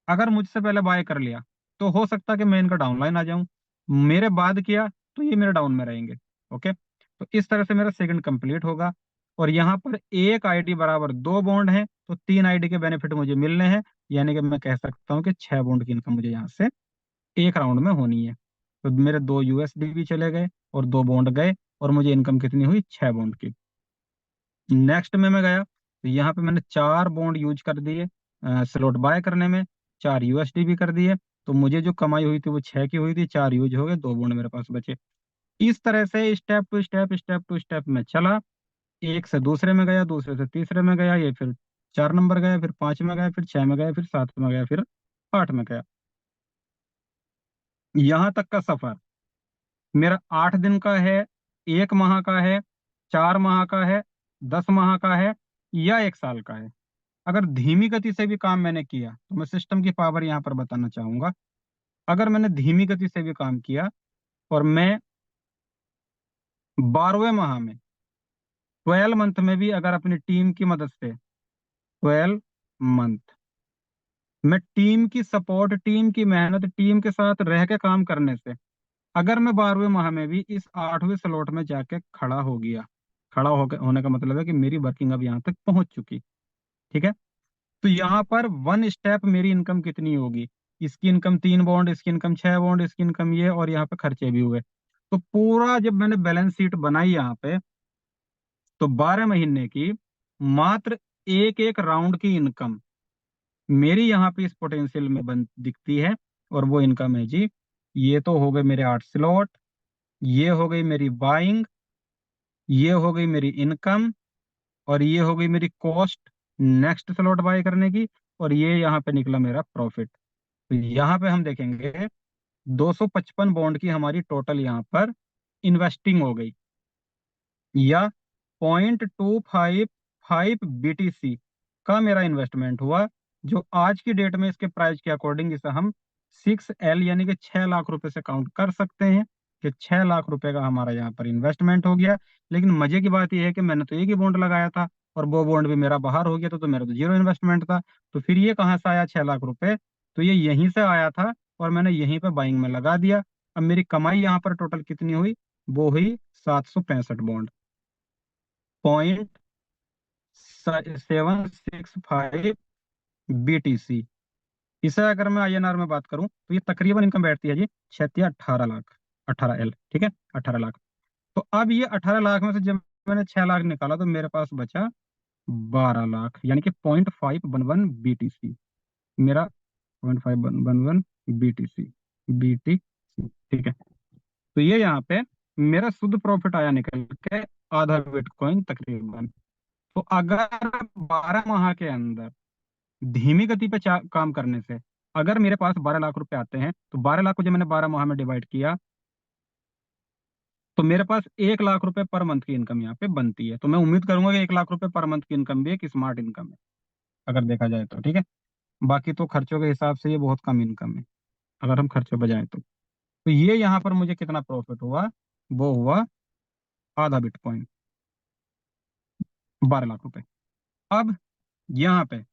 अगर मुझसे पहले बाय कर लिया, तो हो सकता है कि मैं इनका डाउनलाइन आ जाऊं, मेरे बाद किया तो ये मेरे डाउन में रहेंगे। ओके, तो इस तरह से मेरा सेकंड कंप्लीट होगा। और यहाँ पर एक आईडी बराबर 2 बॉन्ड है, तो 3 आईडी के बेनिफिट मुझे मिलने हैं, यानी कि मैं कह सकता हूँ कि 6 बॉन्ड की इनकम मुझे यहाँ से एक राउंड में होनी है। तो मेरे 2 यूएसडी भी चले गए और 2 बॉन्ड गए, और मुझे इनकम कितनी हुई, 6 बॉन्ड की। नेक्स्ट में मैं गया, तो यहाँ पे मैंने 4 बॉन्ड यूज कर दिए स्लॉट बाय करने में, 4 यूएसडी भी कर दिए। तो मुझे जो कमाई हुई थी वो 6 की हुई थी, 4 यूज हो गए, 2 बॉन्ड मेरे पास बचे। इस तरह से स्टेप टू स्टेप में चला, एक से दूसरे में गया, दूसरे से तीसरे में गया, ये फिर 4 नंबर गया, फिर 5 में गया, फिर 6 में गया, फिर 7 में गया, फिर 8 में गया। यहाँ तक का सफर मेरा 8 दिन का है, 1 माह का है, 4 माह का है, 10 माह का है, या 1 साल का है। अगर धीमी गति से भी काम मैंने किया, तो मैं सिस्टम की पावर यहाँ पर बताना चाहूंगा। अगर मैंने धीमी गति से भी काम किया और मैं 12वें माह में, 12 मंथ में भी अगर अपनी टीम की मदद से, 12 मंथ मैं टीम की सपोर्ट, टीम की मेहनत, टीम के साथ रह के काम करने से, अगर मैं 12वें माह में भी इस 8वें स्लॉट में जाके खड़ा हो गया, खड़ा होने का मतलब है कि मेरी वर्किंग अब यहाँ तक पहुंच चुकी। ठीक है, तो यहाँ पर 1 स्टेप मेरी इनकम कितनी होगी, इसकी इनकम 3 बॉन्ड, इसकी इनकम 6 बॉन्ड, इसकी इनकम ये, और यहाँ पे खर्चे भी हुए। तो पूरा जब मैंने बैलेंस शीट बनाई यहाँ पे, तो 12 महीने की मात्र एक एक राउंड की इनकम मेरी यहाँ पे इस पोटेंशियल में बन दिखती है। और वो इनकम है जी, ये तो हो गए मेरे 8 स्लॉट, ये हो गई मेरी बाइंग, ये हो गई मेरी इनकम, और ये हो गई मेरी कॉस्ट नेक्स्ट स्लॉट बाय करने की, और ये यहाँ पे निकला मेरा प्रॉफिट। तो यहाँ पे हम देखेंगे 255 बॉन्ड की हमारी टोटल यहाँ पर इन्वेस्टिंग हो गई, या 0.255 BTC का मेरा इन्वेस्टमेंट हुआ, जो आज की डेट में इसके प्राइस के अकॉर्डिंग इसे हम 6L यानी कि 6 लाख रुपए से काउंट कर सकते हैं कि 6 लाख रुपए का हमारा यहाँ पर इन्वेस्टमेंट हो गया। लेकिन मजे की बात यह है कि मैंने तो एक ही बॉन्ड लगाया था और वो बॉन्ड भी मेरा बाहर हो गया था, तो मेरा तो जीरो इन्वेस्टमेंट था। तो फिर ये कहाँ से आया 6 लाख रुपए? तो ये यहीं से आया था और मैंने यहीं पे बाइंग में लगा दिया। अब मेरी कमाई यहाँ पर टोटल कितनी हुई? वो हुई 765 बॉन्ड, 765 BTC। इसे अगर मैं INR में बात करूं तो ये तकरीबन इनकम बैठती है जी 6 18 लाख, 18L, ठीक है, 18 लाख। तो अब ये 18 लाख में से जब मैंने 6 लाख निकाला तो मेरे पास बचा 12 लाख, यानी कि 0.511 BTC मेरा, 0.511 BTC, ठीक है। तो ये यहाँ पे मेरा शुद्ध प्रॉफिट आया निकल के आधा बिटकॉइन तकरीबन। तो अगर 12 माह के अंदर धीमी गति पे काम करने से अगर मेरे पास 12 लाख रुपए आते हैं, तो 12 लाख को जब मैंने 12 माह में डिवाइड किया तो मेरे पास 1 लाख रुपए पर मंथ की इनकम यहाँ पे बनती है। तो मैं उम्मीद करूंगा कि 1 लाख रुपए पर मंथ की इनकम भी एक स्मार्ट इनकम है अगर देखा जाए तो, ठीक है। बाकी तो खर्चों के हिसाब से ये बहुत कम इनकम है अगर हम खर्चों पर जाए तो ये यहाँ पर मुझे कितना प्रॉफिट हुआ? वो हुआ आधा बिटकॉइन, 12 लाख रुपए। अब यहाँ पे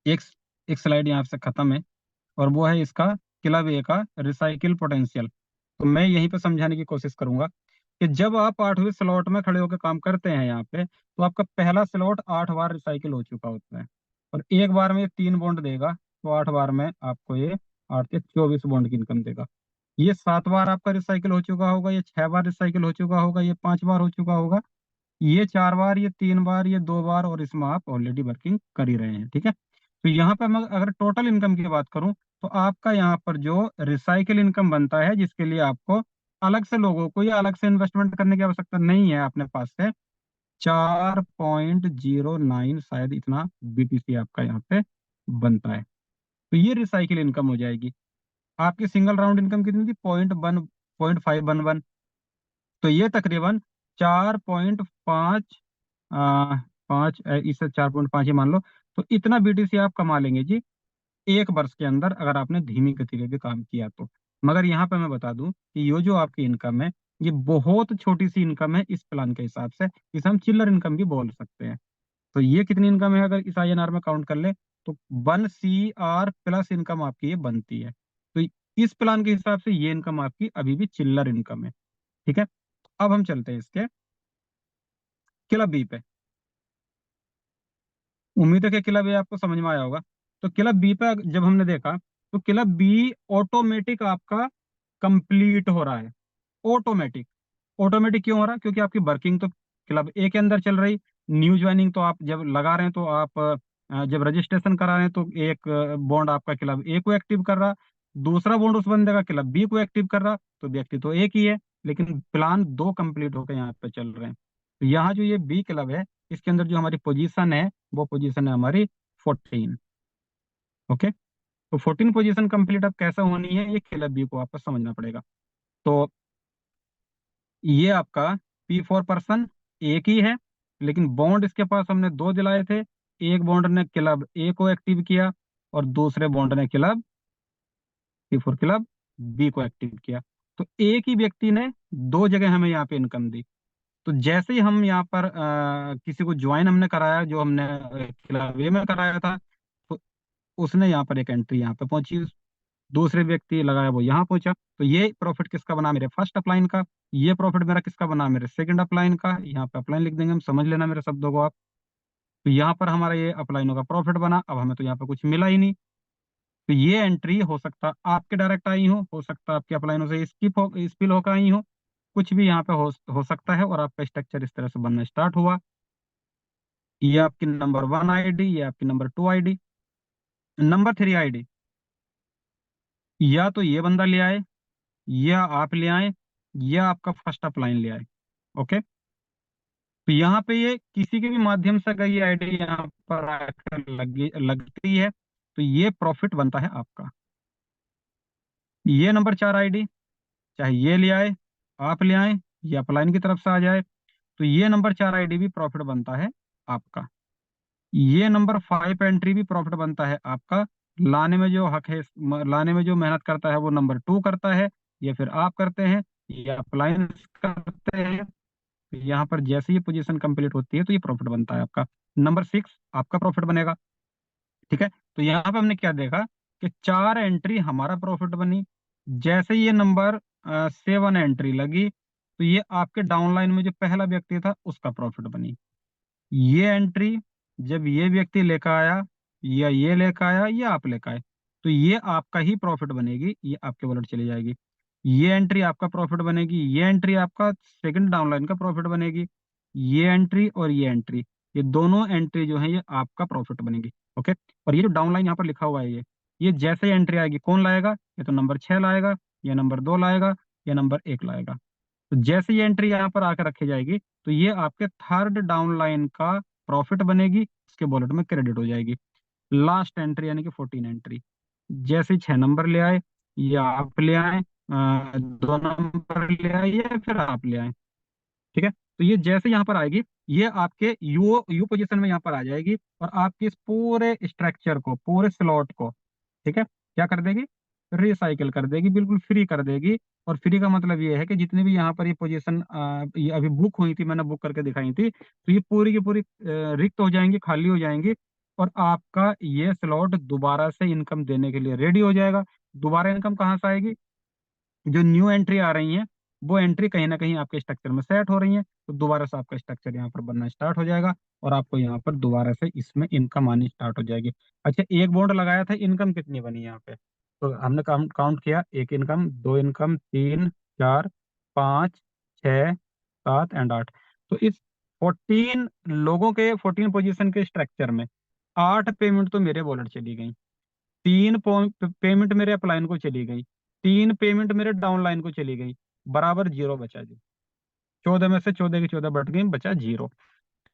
एक एक स्लाइड यहाँ से खत्म है और वो है इसका क्लब ए का रिसाइकिल पोटेंशियल। तो मैं यहीं पे समझाने की कोशिश करूंगा कि जब आप 8वें स्लॉट में खड़े होकर काम करते हैं यहाँ पे, तो आपका पहला स्लॉट 8 बार रिसाइकिल हो चुका होता है और एक बार में ये 3 बॉन्ड देगा, तो 8 बार में आपको ये 8 के 24 बॉन्ड की इनकम देगा। ये 7 बार आपका रिसाइकिल हो चुका होगा, ये 6 बार रिसाइकिल हो चुका होगा, ये 5 बार हो चुका होगा, ये 4 बार, ये 3 बार, ये 2 बार, और इसमें आप ऑलरेडी वर्किंग कर ही रहे हैं, ठीक है। तो यहाँ पर मैं अगर टोटल इनकम की बात करूं तो आपका यहाँ पर जो रिसाइकिल इनकम बनता है, जिसके लिए आपको अलग से लोगों को या अलग से इन्वेस्टमेंट करने की आवश्यकता नहीं है अपने पास से, 4.09 शायद इतना BTC आपका यहाँ पे बनता है। तो ये रिसाइकिल इनकम हो जाएगी। आपकी सिंगल राउंड इनकम कितनी थी? 0.511। तो ये तकरीबन 4.5, 5, इसे 4.5 ही मान लो। तो इतना BTC आप कमा लेंगे जी 1 वर्ष के अंदर अगर आपने धीमी गति पे भी काम किया तो। मगर यहाँ पे मैं बता दूं कि ये जो आपकी इनकम है, ये बहुत छोटी सी इनकम है इस प्लान के हिसाब से, इसे हम चिल्लर इनकम भी बोल सकते हैं। तो ये कितनी इनकम है अगर इस INR में काउंट कर ले, तो 1 CR प्लस इनकम आपकी ये बनती है। तो इस प्लान के हिसाब से ये इनकम आपकी अभी भी चिल्लर इनकम है, ठीक है। अब हम चलते हैं इसके क्लब बी पे। उम्मीद है कि क्लब ए आपको समझ में आया होगा। तो क्लब बी पे जब हमने देखा तो क्लब बी ऑटोमेटिक आपका कंप्लीट हो रहा है। ऑटोमेटिक, ऑटोमेटिक क्यों हो रहा है? क्योंकि आपकी वर्किंग तो क्लब ए के अंदर चल रही। न्यू ज्वाइनिंग तो आप जब लगा रहे हैं तो आप जब रजिस्ट्रेशन करा रहे हैं तो एक बॉन्ड आपका क्लब ए को एक्टिव कर रहा, दूसरा बॉन्ड उस बंदे का क्लब बी को एक्टिव कर रहा, तो व्यक्ति तो एक ही है, लेकिन प्लान दो कंप्लीट होकर यहाँ पे चल रहे हैं। तो यहाँ जो ये बी क्लब है, इसके अंदर जो हमारी पोजीशन है वो पोजीशन है हमारी 14। ओके, तो 14 पोजीशन कंप्लीट अब कैसे होनी है, ये क्लब बी को आपको समझना पड़ेगा। तो ये आपका P4 पर्सन एक ही है, लेकिन बॉन्ड इसके पास हमने दो दिलाए थे। एक बॉन्ड ने क्लब ए को एक्टिव किया और दूसरे बॉन्ड ने क्लब P4 क्लब बी को एक्टिव किया। तो एक ही व्यक्ति ने दो जगह हमें यहाँ पे इनकम दी। तो जैसे ही हम यहाँ पर किसी को ज्वाइन हमने कराया, जो हमने क्लब ए में कराया था, तो उसने यहाँ पर एक एंट्री यहाँ पे पहुंची, दूसरे व्यक्ति लगाया वो यहाँ पहुंचा। तो ये प्रॉफिट किसका बना? मेरे फर्स्ट अपलाइन का। ये प्रॉफिट मेरा किसका बना? मेरे सेकंड अपलाइन का। यहाँ पे अपलाइन लिख देंगे हम, समझ लेना मेरे शब्दों को आप। तो यहाँ पर हमारा ये अपलाइनों का प्रॉफिट बना। अब हमें तो यहाँ पे कुछ मिला ही नहीं। तो ये एंट्री हो सकता आपके डायरेक्ट आई हो सकता आपके अपलाइनों से स्किप हो, स्पिल होकर आई हो, कुछ भी यहाँ पे हो सकता है। और आपका स्ट्रक्चर इस तरह से बनना स्टार्ट हुआ। ये आपकी नंबर 1 ID, ये आपकी नंबर 2 ID, नंबर 3 ID। या तो ये बंदा ले आए, या आप ले आए, या आपका फर्स्ट अपलाइन ले आए। ओके, तो यहाँ पे ये किसी के भी माध्यम से अगर ये आईडी यहाँ पर आकर लगती है तो ये प्रॉफिट बनता है आपका। ये नंबर 4 ID चाहे ये ले आए, आप ले आए, ये अपलाइन की तरफ से आ जाए, तो ये नंबर 4 आईडी भी प्रॉफिट बनता है आपका। ये नंबर 5 एंट्री भी प्रॉफिट बनता है आपका। लाने में जो हक है, लाने में जो मेहनत करता है वो नंबर 2 करता है, या फिर आप करते हैं, या अपलाइन करते हैं। तो यहाँ पर जैसे ही पोजीशन कंप्लीट होती है तो ये प्रॉफिट बनता है आपका। नंबर 6 आपका प्रॉफिट बनेगा। ठीक है, तो यहाँ पे हमने क्या देखा कि 4 एंट्री हमारा प्रॉफिट बनी। जैसे ये नंबर 7 एंट्री लगी, तो ये आपके डाउनलाइन में जो पहला व्यक्ति था उसका प्रॉफिट बनी। ये एंट्री जब ये व्यक्ति लेकर आया, या ये लेकर आया, या आप लेकर आए, तो ये आपका ही प्रॉफिट बनेगी, ये आपके वॉलेट चली जाएगी। ये एंट्री आपका प्रॉफिट बनेगी, ये एंट्री आपका सेकंड डाउनलाइन का प्रॉफिट बनेगी। ये एंट्री और ये एंट्री, ये दोनों एंट्री जो है ये आपका प्रॉफिट बनेगी। ओके, और ये जो डाउनलाइन यहाँ पर लिखा हुआ है, ये जैसे एंट्री आएगी कौन लाएगा? ये तो नंबर 6 लाएगा, या नंबर 2 लाएगा, या नंबर 1 लाएगा। तो जैसे ये एंट्री यहाँ पर आकर रखी जाएगी, तो ये आपके थर्ड डाउन लाइन का प्रॉफिट बनेगी, उसके वॉलेट में क्रेडिट हो जाएगी। लास्ट एंट्री यानी कि 14 एंट्री, जैसे ही 6 नंबर ले आए, या आप ले आए, 2 नंबर ले आए, या फिर आप ले आए। ठीक है, तो ये जैसे यहाँ पर आएगी, ये आपके यू यू पोजीशन में यहाँ पर आ जाएगी, और आपके इस पूरे स्ट्रक्चर को, पूरे स्लॉट को, ठीक है, क्या कर देगी? रिसाइकिल कर देगी, बिल्कुल फ्री कर देगी। और फ्री का मतलब ये है कि जितनी भी यहाँ पर ये पोजीशन ये अभी बुक हुई थी, मैंने बुक करके दिखाई थी, तो ये पूरी की पूरी रिक्त हो जाएंगी, खाली हो जाएंगी, और आपका ये स्लॉट दोबारा से इनकम देने के लिए रेडी हो जाएगा। दोबारा इनकम कहाँ से आएगी? जो न्यू एंट्री आ रही हैं, वो एंट्री कहीं ना कहीं आपके स्ट्रक्चर में सेट हो रही है, तो दोबारा से आपका स्ट्रक्चर यहाँ पर बनना स्टार्ट हो जाएगा, और आपको यहाँ पर दोबारा से इसमें इनकम आनी स्टार्ट हो जाएगी। अच्छा, एक बॉन्ड लगाया था, इनकम कितनी बनी यहाँ पे? तो हमने काउंट किया, एक इनकम, दो इनकम, तीन, चार, पाँच, छः, सात एंड आठ। तो इस 14 लोगों के, 14 पोजीशन के स्ट्रक्चर में 8 पेमेंट तो मेरे वॉलेट चली गई, 3 पेमेंट मेरे अपलाइन को चली गई, 3 पेमेंट मेरे डाउनलाइन को चली गई, बराबर जीरो बचा जी। 14 में से 14 की 14 बढ़ गई, बचा जीरो।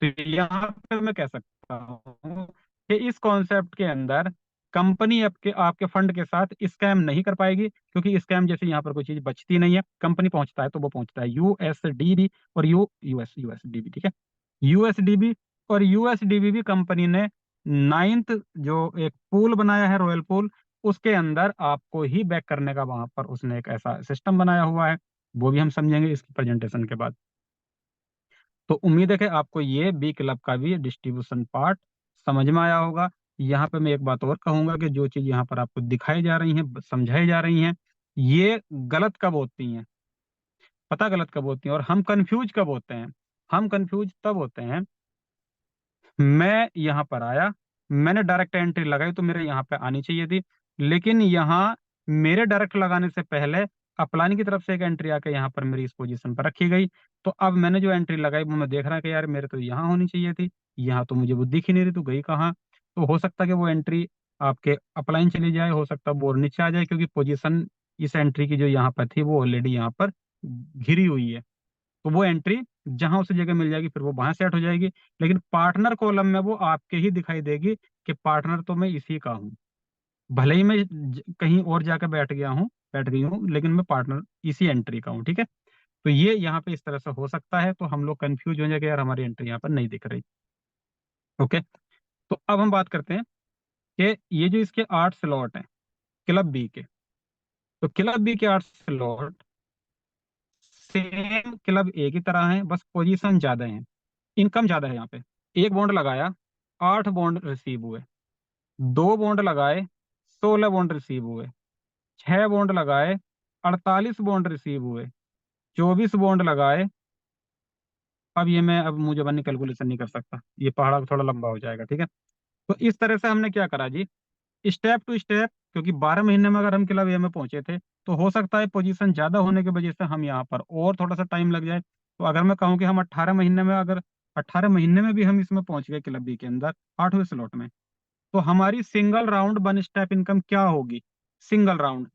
तो यहाँ पे मैं कह सकता हूँ कि इस कॉन्सेप्ट के अंदर कंपनी आपके आपके फंड के साथ स्कैम नहीं कर पाएगी, क्योंकि स्कैम जैसे यहाँ पर कोई चीज बचती नहीं है। कंपनी पहुंचता है तो वो पहुंचता है यूएसडीबी और यूएसडीबी, ठीक है, यूएसडीबी। और यूएसडीबी भी कंपनी ने 9th जो एक पूल बनाया है, रॉयल पूल, उसके अंदर आपको ही बैक करने का वहां पर उसने एक ऐसा सिस्टम बनाया हुआ है। वो भी हम समझेंगे इसकी प्रेजेंटेशन के बाद। तो उम्मीद है कि आपको ये बी क्लब का भी डिस्ट्रीब्यूशन पार्ट समझ में आया होगा। यहाँ पे मैं एक बात और कहूंगा कि जो चीज यहाँ पर आपको दिखाई जा रही है, समझाई जा रही हैं, ये गलत कब होती हैं? पता गलत कब होती हैं और हम कंफ्यूज कब होते हैं? हम कंफ्यूज तब होते हैं, मैं यहाँ पर आया, मैंने डायरेक्ट एंट्री लगाई तो मेरे यहाँ पे आनी चाहिए थी, लेकिन यहाँ मेरे डायरेक्ट लगाने से पहले अपलाइन की तरफ से एक एंट्री आके यहाँ पर मेरी इस पोजीशन पर रखी गई। तो अब मैंने जो एंट्री लगाई वो मैं देख रहा कि यार मेरे तो यहाँ होनी चाहिए थी, यहाँ तो मुझे वो दिख ही नहीं रही, तो गई कहाँ? तो हो सकता है कि वो एंट्री आपके अपलाइन चली जाए, हो सकता है वो और नीचे आ जाए, क्योंकि पोजीशन इस एंट्री की जो यहाँ पर थी वो ऑलरेडी यहाँ पर घिरी हुई है। तो वो एंट्री जहां उसे जगह मिल जाएगी फिर वो वहां सेट हो जाएगी। लेकिन पार्टनर कॉलम में वो आपके ही दिखाई देगी कि पार्टनर तो मैं इसी का हूँ, भले ही मैं कहीं और जाकर बैठ गई हूँ, लेकिन मैं पार्टनर इसी एंट्री का हूँ। ठीक है, तो ये यहाँ पे इस तरह से हो सकता है, तो हम लोग कंफ्यूज हो जाएंगे, यार हमारी एंट्री यहाँ पर नहीं दिख रही। ओके, तो अब हम बात करते हैं कि ये जो इसके 8 स्लॉट हैं क्लब बी के, तो क्लब बी के 8 स्लॉट सेम क्लब ए की तरह हैं, बस पोजीशन ज्यादा है, इनकम ज्यादा है यहाँ पे। एक बॉन्ड लगाया, 8 बॉन्ड रिसीव हुए, 2 बॉन्ड लगाए, 16 बॉन्ड रिसीव हुए, 6 बॉन्ड लगाए, 48 बॉन्ड रिसीव हुए, 24 बॉन्ड लगाए। अब ये मैं अब मुझे बनी कैलकुलेशन नहीं कर सकता, ये पहाड़ा थोड़ा लंबा हो जाएगा। ठीक है, तो इस तरह से हमने क्या करा जी, स्टेप टू स्टेप, क्योंकि 12 महीने में अगर हम क्लब ए में पहुंचे थे, तो हो सकता है पोजीशन ज्यादा होने की वजह से हम यहाँ पर और थोड़ा सा टाइम लग जाए। तो अगर मैं कहूँ कि हम 18 महीने में, अगर 18 महीने में भी हम इसमें पहुंच गए क्लब बी के अंदर 8वें स्लॉट में, तो हमारी single round one step income क्या होगी? सिंगल राउंड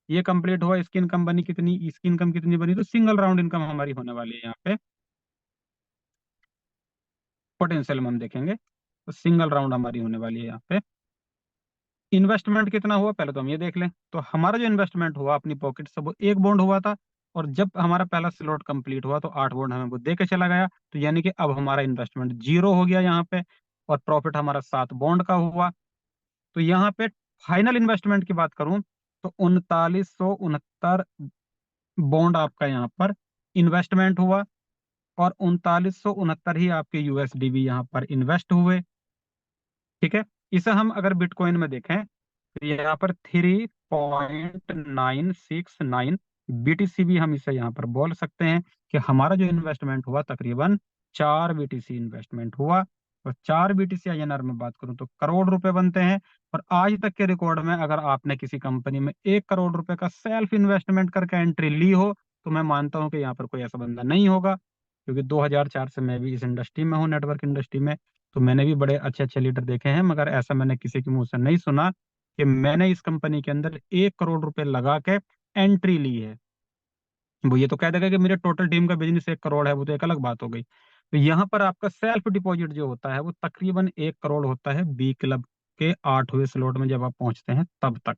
ये कंप्लीट हुआ, इसकी इनकम बनी कितनी, इसकी इनकम कितनी बनी, तो सिंगल राउंड इनकम हमारी होने वाली है यहाँ पे। पोटेंशियल में हम देखेंगे, तो सिंगल राउंड हमारी होने वाली है यहाँ पे। इन्वेस्टमेंट कितना हुआ पहले तो हम ये देख लें। तो हमारा जो इन्वेस्टमेंट हुआ अपनी पॉकेट से, वो एक बॉन्ड हुआ था, और जब हमारा पहला स्लॉट कंप्लीट हुआ तो 8 बॉन्ड हमें वो दे के चला गया, तो यानी कि अब हमारा इन्वेस्टमेंट जीरो हो गया यहाँ पे, और प्रॉफिट हमारा 7 बॉन्ड का हुआ। तो यहाँ पे फाइनल इन्वेस्टमेंट की बात करूं तो 3969 बॉन्ड आपका यहाँ पर इन्वेस्टमेंट हुआ, और 3969 ही आपके यूएसडी भी यहाँ पर इन्वेस्ट हुए। ठीक है, इसे हम अगर बिटकॉइन में देखें तो यहाँ पर 3.969 बीटीसी भी हम इसे यहाँ पर बोल सकते हैं कि हमारा जो इन्वेस्टमेंट हुआ तकरीबन 4 बीटीसी इन्वेस्टमेंट हुआ। और 4 बीटीसी आईएनआर में बात करूं तो करोड़ रुपए बनते हैं। और आज तक के रिकॉर्ड में अगर आपने किसी कंपनी में 1 करोड़ रुपए का सेल्फ इन्वेस्टमेंट करके एंट्री ली हो, तो मैं मानता हूं कि यहाँ पर कोई ऐसा बंदा नहीं होगा, क्योंकि 2004 से मैं भी इस इंडस्ट्री में हूँ, नेटवर्क इंडस्ट्री में। तो मैंने भी बड़े अच्छे अच्छे लीडर देखे हैं, मगर ऐसा मैंने किसी के मुंह से नहीं सुना कि मैंने इस कंपनी के अंदर 1 करोड़ रुपए लगा के एंट्री ली है। वो ये तो कह देगा कि मेरे टोटल टीम का बिजनेस 1 करोड़ है, वो तो एक अलग बात हो गई। तो यहाँ पर आपका सेल्फ डिपॉजिट जो होता है वो तकरीबन 1 करोड़ होता है बी क्लब के 8वें स्लॉट में जब आप पहुंचते हैं तब तक।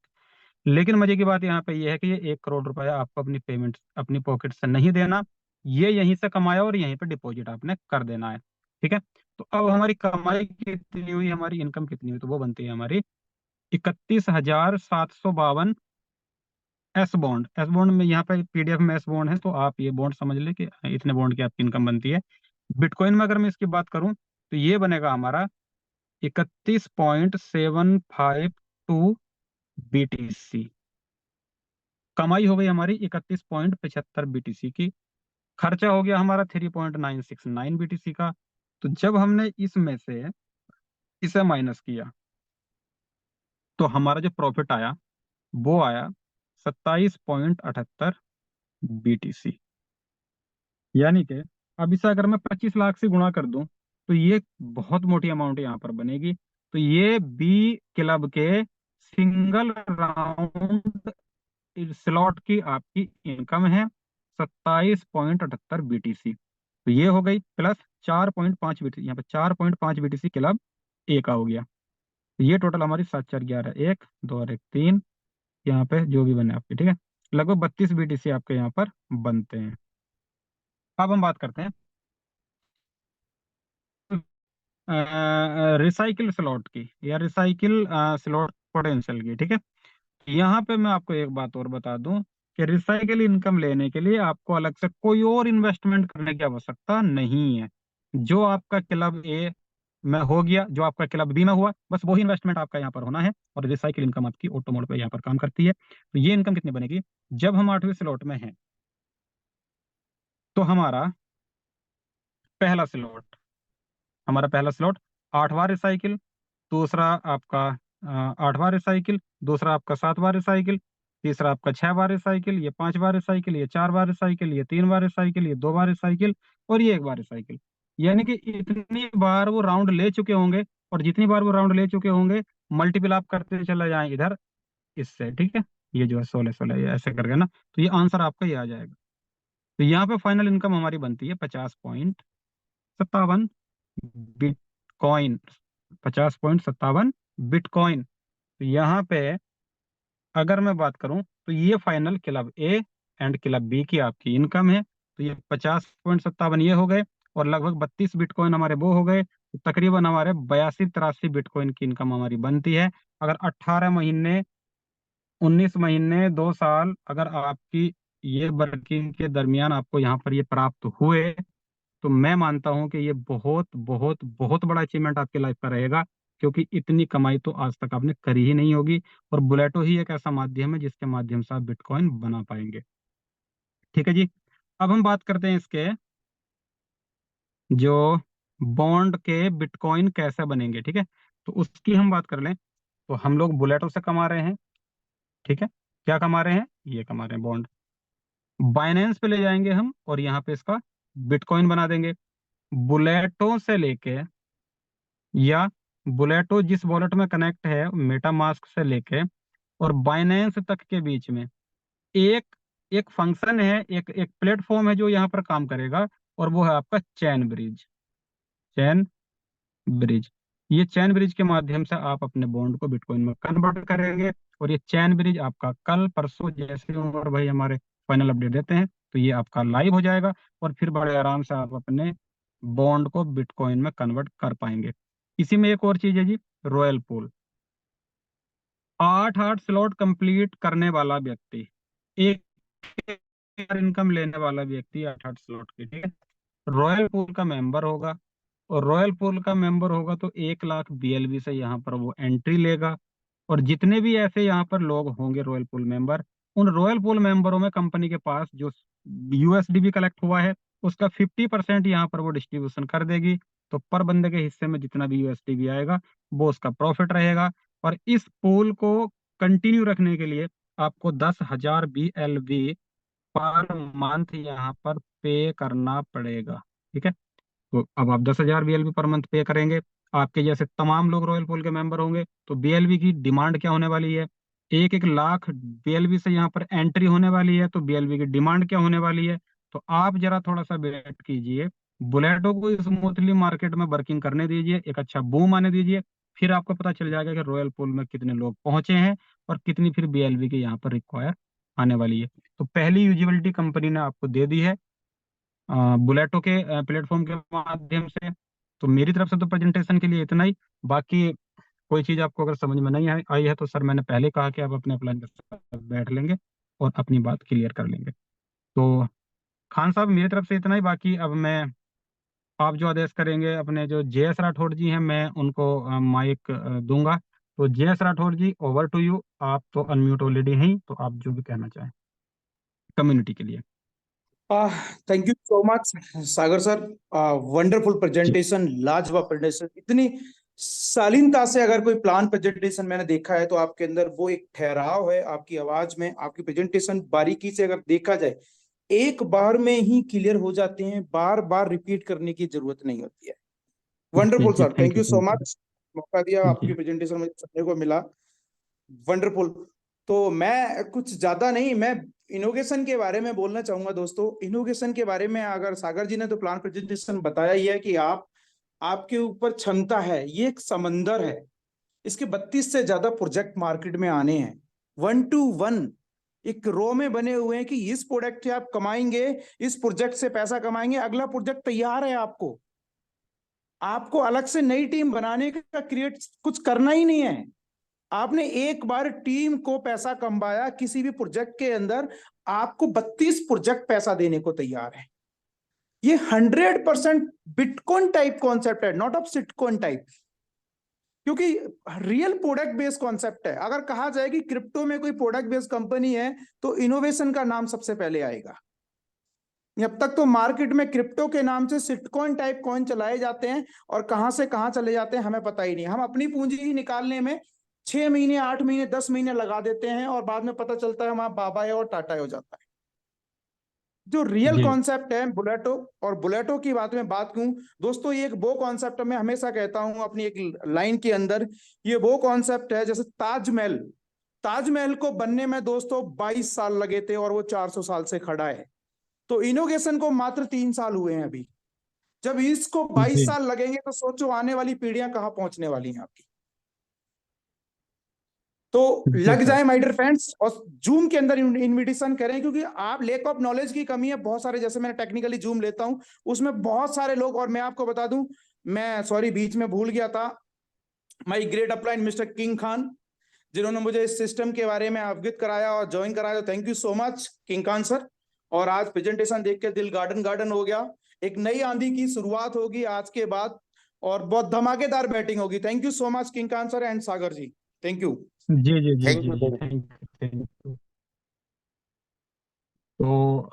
लेकिन मजे की बात यहाँ पे ये है कि ये 1 करोड़ रुपया आपको अपनी पेमेंट अपनी पॉकेट से नहीं देना, ये यहीं से कमाया और यहीं पे डिपॉजिट आपने कर देना है। ठीक है, तो अब हमारी कमाई कितनी हुई, हमारी इनकम कितनी हुई, तो वो बनती है हमारी 31,752 एस बॉन्ड में। यहाँ पे पीडीएफ में एस बॉन्ड है, तो आप ये बॉन्ड समझ ले कि इतने बॉन्ड की आपकी इनकम बनती है। बिटकॉइन में अगर मैं इसकी बात करूं तो ये बनेगा हमारा 31.752 बीटीसी। कमाई हो गई हमारी 31.75 बीटीसी की। खर्चा हो गया हमारा 3.969 बीटीसी का। तो जब हमने इसमें से इसे माइनस किया तो हमारा जो प्रॉफिट आया वो आया 27.78 बीटीसी। यानी कि अब इसे अगर मैं 25 लाख से गुणा कर दूं तो ये बहुत मोटी अमाउंट यहाँ पर बनेगी। तो ये बी क्लब के सिंगल राउंड स्लॉट की आपकी इनकम है 27.78 बीटीसी। तो ये हो गई प्लस 4.5 बीटीसी, यहाँ पे 4.5 बीटीसी क्लब ए का हो गया। तो ये टोटल हमारी 7 4 11, 1 2 और 1 3, यहाँ पे जो भी बने आपके, ठीक है, लगभग 32 बीटीसी आपके यहाँ पर बनते हैं। अब हम बात करते हैं रिसाइकिल स्लॉट की या रिसाइकिल स्लॉट पोटेंशियल की। ठीक है, यहाँ पे मैं आपको एक बात और बता दूं कि रिसाइकिल इनकम लेने के लिए आपको अलग से कोई और इन्वेस्टमेंट करने की आवश्यकता नहीं है। जो आपका क्लब ए में हो गया, जो आपका क्लब बी में हुआ, बस वही इन्वेस्टमेंट आपका यहाँ पर होना है, और रिसाइकिल इनकम आपकी ऑटो मोड पे यहाँ पर काम करती है। तो ये इनकम कितनी बनेगी, जब हम 8वें स्लॉट में हैं तो पहला स्लॉट हमारा पहला स्लॉट 8वां रिसाइकिल, दूसरा आपका 8वां रिसाइकिल, दूसरा आपका 7वां रिसाइकिल, तीसरा आपका 6वां रिसाइकिल, ये 5वां रिसाइकिल, ये 4वां रिसाइकिल, ये 3वां रिसाइकिल, ये 2वां रिसाइकिल, और ये 1वां रिसाइकिल। यानी कि इतनी बार वो राउंड ले चुके होंगे, और जितनी बार वो राउंड ले चुके होंगे मल्टीपल आप करते चले जाएं इधर इससे। ठीक है, ये जो है 16 16 ये ऐसे करके ना, तो ये आंसर आपका ये आ जाएगा। तो यहाँ पे फाइनल इनकम हमारी बनती है 50.57 बिटकॉइन। 50.57 बिटकॉइन। तो यहाँ पे अगर मैं बात करूं तो ये final club A and club B की आपकी इनकम है। तो ये 50.57 ये हो गए, और लगभग 32 बिटकॉइन हमारे वो हो गए, तो तकरीबन हमारे 82 83 बिटकॉइन की इनकम हमारी बनती है। अगर 18 महीने 19 महीने 2 साल अगर आपकी ये वर्किंग के दरमियान आपको यहाँ पर ये प्राप्त हुए, तो मैं मानता हूं कि ये बहुत बहुत बहुत बड़ा अचीवमेंट आपकी लाइफ का रहेगा, क्योंकि इतनी कमाई तो आज तक आपने करी ही नहीं होगी। और बुलेटो ही एक ऐसा माध्यम है जिसके माध्यम से आप बिटकॉइन बना पाएंगे। ठीक है जी, अब हम बात करते हैं इसके जो बॉन्ड के बिटकॉइन कैसे बनेंगे। ठीक है, तो उसकी हम बात कर लें तो हम लोग बुलेटो से कमा रहे हैं। ठीक है, क्या कमा रहे हैं, ये कमा रहे हैं बॉन्ड। बाइनेंस पे ले जाएंगे हम और यहाँ पे इसका बिटकॉइन बना देंगे। बुलेटो से लेके या बुलेटो जिस वॉलेट में कनेक्ट है मेटा मास्क से लेके और बाइनेंस तक के बीच में एक एक फंक्शन है, एक एक प्लेटफॉर्म है जो यहाँ पर काम करेगा, और वो है आपका चैन ब्रिज। ये चैन ब्रिज के माध्यम से आप अपने बॉन्ड को बिटकॉइन में कन्वर्ट करेंगे, और ये चैन ब्रिज आपका कल परसों जैसे उमर भाई हमारे फाइनल अपडेट देते हैं तो ये आपका लाइव हो जाएगा और फिर बड़े आराम से आप अपने बॉन्ड को बिटकॉइन में कन्वर्ट कर पाएंगे। इसी में एक और चीज है जी, रॉयल पूल। 8 स्लॉट कंप्लीट करने वाला व्यक्ति, एक इनकम लेने वाला व्यक्ति 8 स्लॉट की, ठीक है, रॉयल पूल का मेंबर होगा। और रॉयल पूल का मेंबर होगा तो 1 लाख BLV से यहाँ पर वो एंट्री लेगा। और जितने भी ऐसे यहाँ पर लोग होंगे रॉयल पूल मेंबर, उन रॉयल पूल मेंबरों में कंपनी के पास जो USDB कलेक्ट हुआ है उसका 50% यहाँ पर वो डिस्ट्रीब्यूशन कर देगी। तो पर बंदे के हिस्से में जितना भी USDB आएगा वो उसका प्रॉफिट रहेगा। और इस पूल को कंटिन्यू रखने के लिए आपको 10,000 BLV पर मंथ यहाँ पर पे करना पड़ेगा, ठीक है। तो अब आप 10,000 BLV पर मंथ पे करेंगे, आपके जैसे तमाम लोग रॉयल पूल के मेंबर होंगे, तो BLV की डिमांड क्या होने वाली है, 1-1 लाख BLV से यहाँ पर एंट्री होने वाली है, तो BLV की डिमांड क्या होने वाली है। तो आप जरा थोड़ा सा वेट कीजिए, बुलेटो को स्मूथली मार्केट में वर्किंग करने दीजिए, एक अच्छा बूम आने दीजिए, फिर आपको पता चल जाएगा कि रॉयल पूल में कितने लोग पहुंचे हैं और कितनी फिर BLV की यहाँ पर रिक्वायर आने वाली है। तो पहली यूजिबिलिटी कंपनी ने आपको दे दी है बुलेटो के प्लेटफॉर्म के माध्यम से। तो मेरी तरफ से तो प्रेजेंटेशन के लिए इतना ही। बाकी कोई चीज़ आपको अगर समझ में नहीं आई है तो सर मैंने पहले कहा कि आप अपने अपलाइन के साथ बैठ लेंगे और अपनी बात क्लियर कर लेंगे। तो खान साहब मेरी तरफ से इतना ही। बाकी अब मैं, आप जो आदेश करेंगे, अपने जो JS राठौड़ जी हैं मैं उनको माइक दूंगा। तो JS Rathore ji, over to you. आप तो अनम्यूट ऑलरेडी हैं, तो आप जो भी कहना चाहें कम्युनिटी के लिए। Thank you so much Sagar sir, wonderful जी प्रेजेंटेशन, लाजवाब प्रेजेंटेशन। इतनी शालीनता से अगर कोई प्लान प्रेजेंटेशन मैंने देखा है तो आपके अंदर वो एक ठहराव है, आपकी आवाज में, आपकी प्रेजेंटेशन बारीकी से अगर देखा जाए एक बार में ही क्लियर हो जाते हैं, बार बार रिपीट करने की जरूरत नहीं होती है। जी वंडरफुल जी, sir, thank thank you you so thank much, मौका दिया, यू आपकी जी। प्रेजेंटेशन मुझे सुनने को मिला। वंडरफुल। तो मैं कुछ ज्यादा नहीं, मैं इनोवेशन के बारे में बोलना चाहूंगा दोस्तों। इनोवेशन के बारे में अगर सागर जी ने तो प्लान प्रेजेंटेशन बताया ही है कि आपके ऊपर क्षमता है, ये एक समंदर है। इसके 32 से ज्यादा प्रोजेक्ट मार्केट में आने हैं, 1 to 1 एक रो में बने हुए हैं कि इस प्रोडक्ट से आप कमाएंगे, इस प्रोजेक्ट से पैसा कमाएंगे, अगला प्रोजेक्ट तैयार है। आपको आपको अलग से नई टीम बनाने का क्रिएट कुछ करना ही नहीं है। आपने एक बार टीम को पैसा कमाया किसी भी प्रोजेक्ट के अंदर, आपको 32 प्रोजेक्ट पैसा देने को तैयार है। ये 100% बिटकॉइन टाइप कॉन्सेप्ट है, नॉट ऑफ सिटकॉइन टाइप। क्योंकि रियल प्रोडक्ट बेस्ड कॉन्सेप्ट है। अगर कहा जाए कि क्रिप्टो में कोई प्रोडक्ट बेस्ड कंपनी है तो इनोवेशन का नाम सबसे पहले आएगा। अब तक तो मार्केट में क्रिप्टो के नाम से सिटकॉइन टाइप कॉइन चलाए जाते हैं और कहां से कहां चले जाते हैं हमें पता ही नहीं। हम अपनी पूंजी ही निकालने में 6 महीने, 8 महीने, 10 महीने लगा देते हैं और बाद में पता चलता है हमारा बाबा है और टाटा हो जाता है। जो रियल जी कॉन्सेप्ट है बुलेटो, और बुलेटो की बात में बात करूं दोस्तों, ये एक वो कॉन्सेप्ट है, मैं हमेशा कहता हूं अपनी एक लाइन के अंदर, ये वो कॉन्सेप्ट है जैसे ताजमहल। ताजमहल को बनने में दोस्तों 22 साल लगे थे और वो 400 साल से खड़ा है। तो इनोवेशन को मात्र 3 साल हुए हैं अभी। जब इसको 22 जी साल लगेंगे तो सोचो आने वाली पीढ़ियां कहां पहुंचने वाली हैं आपकी। तो जी लग सर। जाए माय डियर फ्रेंड्स और जूम के अंदर इनविटेशन करें, क्योंकि आप लेक ऑफ नॉलेज की कमी है बहुत सारे। जैसे मैंने टेक्निकली जूम लेता हूं उसमें बहुत सारे लोग, और मैं आपको बता दूं, मैं सॉरी बीच में भूल गया था, my great upline mister king Khan, जिन्होंने मुझे इस सिस्टम के बारे में अवगत कराया और ज्वाइन कराया। Thank you so much king Khan sir. और आज प्रेजेंटेशन देख के दिल गार्डन गार्डन हो गया। एक नई आंधी की शुरुआत होगी आज के बाद और बहुत धमाकेदार बैटिंग होगी। Thank you so much king Khan sir and Sagar ji, thank you. जी जी जी थैंक जी जी, यू। Thank you. तो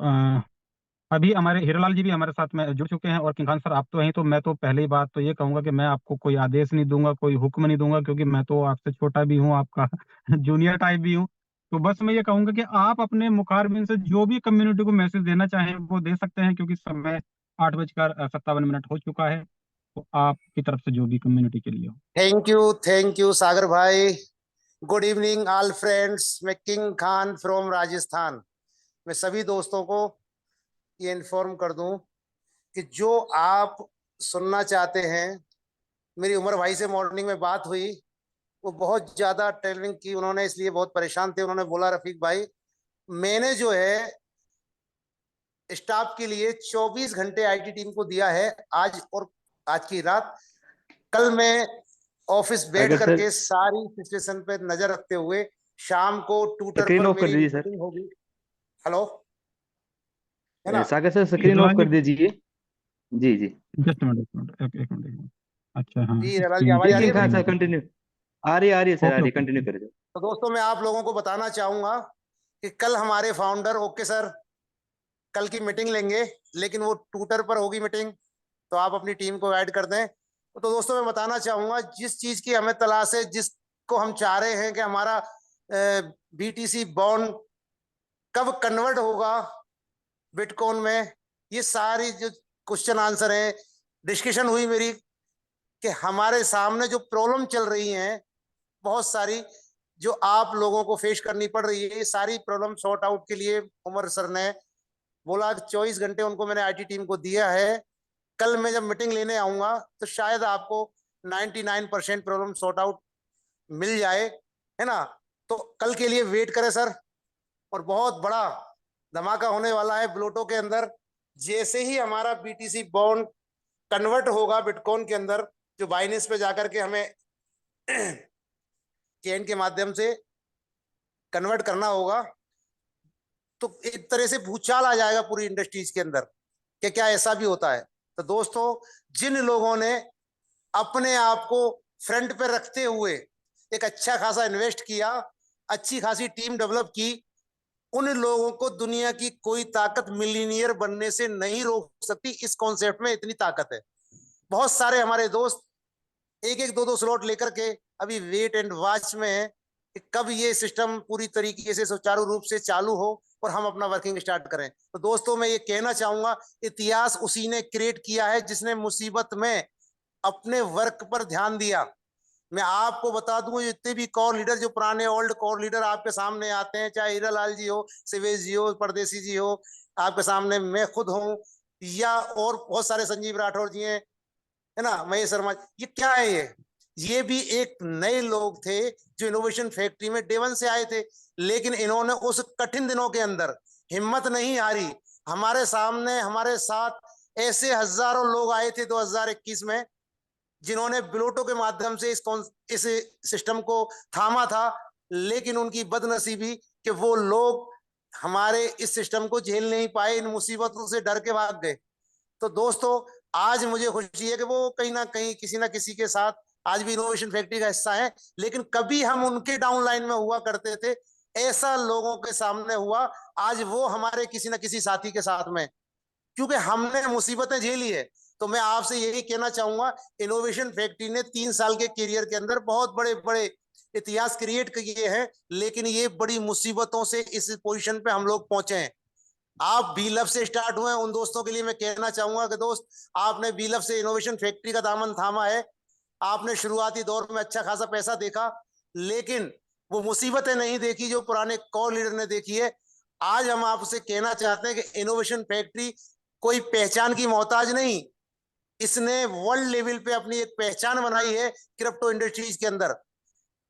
अभी हमारे हीरालाल जी भी हमारे साथ में जुड़ चुके हैं और किंग खान सर आप तो हैं। तो मैं तो पहली बात तो ये कहूंगा कि मैं आपको कोई आदेश नहीं दूंगा, कोई हुक्म नहीं दूंगा, क्योंकि मैं तो आपसे छोटा भी हूँ, आपका जूनियर टाइप भी हूँ। तो बस मैं ये कहूंगा कि आप अपने मुखारबिन से जो भी कम्युनिटी को मैसेज देना चाहें वो दे सकते हैं, क्योंकि समय 8:57 हो चुका है। तो आपकी तरफ से जो भी कम्युनिटी के लिए हो। थैंक यू सागर भाई। गुड इवनिंग ऑल फ्रेंड्स, मैं किंग खान फ्रॉम राजस्थान। मैं सभी दोस्तों को ये इन्फॉर्म कर दूं कि जो आप सुनना चाहते हैं, मेरी उमर भाई से मॉर्निंग में बात हुई, वो बहुत ज्यादा ट्रेनिंग की उन्होंने, इसलिए बहुत परेशान थे। उन्होंने बोला रफीक भाई मैंने जो है स्टाफ के लिए 24 घंटे आईटी टीम को दिया है आज और आज की रात। कल मैं ऑफिस बैठ करके सारी सिचुएशन पे नजर रखते हुए शाम को ट्विटर स्क्रीन पर ऑफ कर मेरी दीजिए मीटिंग होगी। हेलो, है ना? सागर सर, स्क्रीन ऑफ कर दीजिए। जी जी, जस्ट मिनट, एक मिनट। अच्छा, हाँ, जी रलाल जी, आवाज आ रही है? Sir continue. आ रही है सर, आ रही है, कंटिन्यू करिए। तो दोस्तों मैं आप लोगों को बताना चाहूंगा कि कल हमारे फाउंडर, ओके सर, कल की मीटिंग लेंगे, लेकिन वो ट्विटर पर होगी मीटिंग, तो आप अपनी टीम को ऐड कर दें। तो दोस्तों मैं बताना चाहूंगा, जिस चीज की हमें तलाश है, जिसको हम चाह रहे हैं कि हमारा बीटीसी बॉन्ड कब कन्वर्ट होगा बिटकॉइन में, ये सारी जो क्वेश्चन आंसर है, डिस्कशन हुई मेरी कि हमारे सामने जो प्रॉब्लम चल रही हैं बहुत सारी, जो आप लोगों को फेस करनी पड़ रही है, ये सारी प्रॉब्लम सॉर्ट आउट के लिए उमर सर ने बोला 24 घंटे उनको मैंने आईटी टीम को दिया है। कल मैं जब मीटिंग लेने आऊंगा तो शायद आपको 99% प्रॉब्लम सॉर्ट आउट मिल जाए, है ना? तो कल के लिए वेट करें सर, और बहुत बड़ा धमाका होने वाला है ब्लोटो के अंदर। जैसे ही हमारा बीटीसी बॉन्ड कन्वर्ट होगा बिटकॉइन के अंदर, जो बाइनेंस पे जाकर के हमें चेन के माध्यम से कन्वर्ट करना होगा, तो एक तरह से भूचाल आ जाएगा पूरी इंडस्ट्रीज के अंदर कि क्या ऐसा भी होता है। तो दोस्तों, जिन लोगों ने अपने आप को फ्रंट पे रखते हुए एक अच्छा खासा इन्वेस्ट किया, अच्छी खासी टीम डेवलप की, उन लोगों को दुनिया की कोई ताकत मिलीनियर बनने से नहीं रोक सकती। इस कॉन्सेप्ट में इतनी ताकत है। बहुत सारे हमारे दोस्त एक एक दो स्लॉट लेकर के अभी वेट एंड वॉच में है कि कब ये सिस्टम पूरी तरीके से सुचारू रूप से चालू हो और हम अपना वर्किंग स्टार्ट करें। तो दोस्तों मैं ये कहना चाहूंगा, इतिहास उसी ने क्रिएट किया है जिसने मुसीबत में अपने वर्क पर ध्यान दिया। मैं आपको बता दूं, जितने भी कोर लीडर, जो पुराने ओल्ड कोर लीडर आपके सामने आते हैं, चाहे हीरालाल जी हो, सिवेश जी हो, परदेसी जी हो, आपके सामने मैं खुद हूं, या और बहुत सारे, संजीव राठौर जी हैं, है ना, महेश शर्मा, ये क्या है? ये भी एक नए लोग थे जो इनोवेशन फैक्ट्री में डे वन से आए थे, लेकिन इन्होंने उस कठिन दिनों के अंदर हिम्मत नहीं हारी। हमारे सामने, हमारे साथ ऐसे हजारों लोग आए थे 2021 में, जिन्होंने ब्लोटो के माध्यम से इस सिस्टम को थामा था, लेकिन उनकी बदनसीबी कि वो लोग हमारे इस सिस्टम को झेल नहीं पाए, इन मुसीबतों से डर के भाग गए। तो दोस्तों, आज मुझे खुशी है कि वो कहीं ना कहीं किसी ना किसी के साथ आज भी इनोवेशन फैक्ट्री का हिस्सा है, लेकिन कभी हम उनके डाउनलाइन में हुआ करते थे, ऐसा लोगों के सामने हुआ, आज वो हमारे किसी ना किसी साथी के साथ में, क्योंकि हमने मुसीबतें झेली है। तो मैं आपसे यही कहना चाहूंगा, इनोवेशन फैक्ट्री ने 3 साल के करियर के अंदर बहुत बड़े बड़े इतिहास क्रिएट किए हैं, लेकिन ये बड़ी मुसीबतों से इस पोजीशन पे हम लोग पहुंचे हैं। आप बी लव से स्टार्ट हुए, उन दोस्तों के लिए मैं कहना चाहूंगा कि दोस्त, आपने बी लव से इनोवेशन फैक्ट्री का दामन थामा है, आपने शुरुआती दौर में अच्छा खासा पैसा देखा, लेकिन वो मुसीबतें नहीं देखी जो पुराने कोर लीडर ने देखी है। आज हम आपसे कहना चाहते हैं कि इनोवेशन फैक्ट्री कोई पहचान की मोहताज नहीं, इसने वर्ल्ड लेवल पे अपनी एक पहचान बनाई है क्रिप्टो इंडस्ट्रीज के अंदर।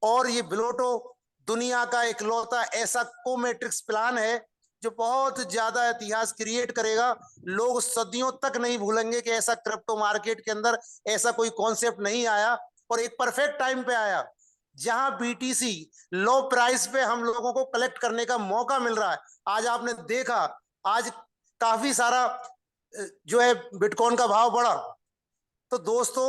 और ये ब्लोटो दुनिया का इकलौता ऐसा कोमेट्रिक्स प्लान है जो बहुत ज्यादा इतिहास क्रिएट करेगा। लोग सदियों तक नहीं भूलेंगे कि ऐसा क्रिप्टो मार्केट के अंदर ऐसा कोई कॉन्सेप्ट नहीं आया, और एक परफेक्ट टाइम पे आया, जहां बीटीसी लो प्राइस पे हम लोगों को कलेक्ट करने का मौका मिल रहा है। आज आपने देखा, आज काफी सारा जो है बिटकॉइन का भाव बढ़ा। तो दोस्तों,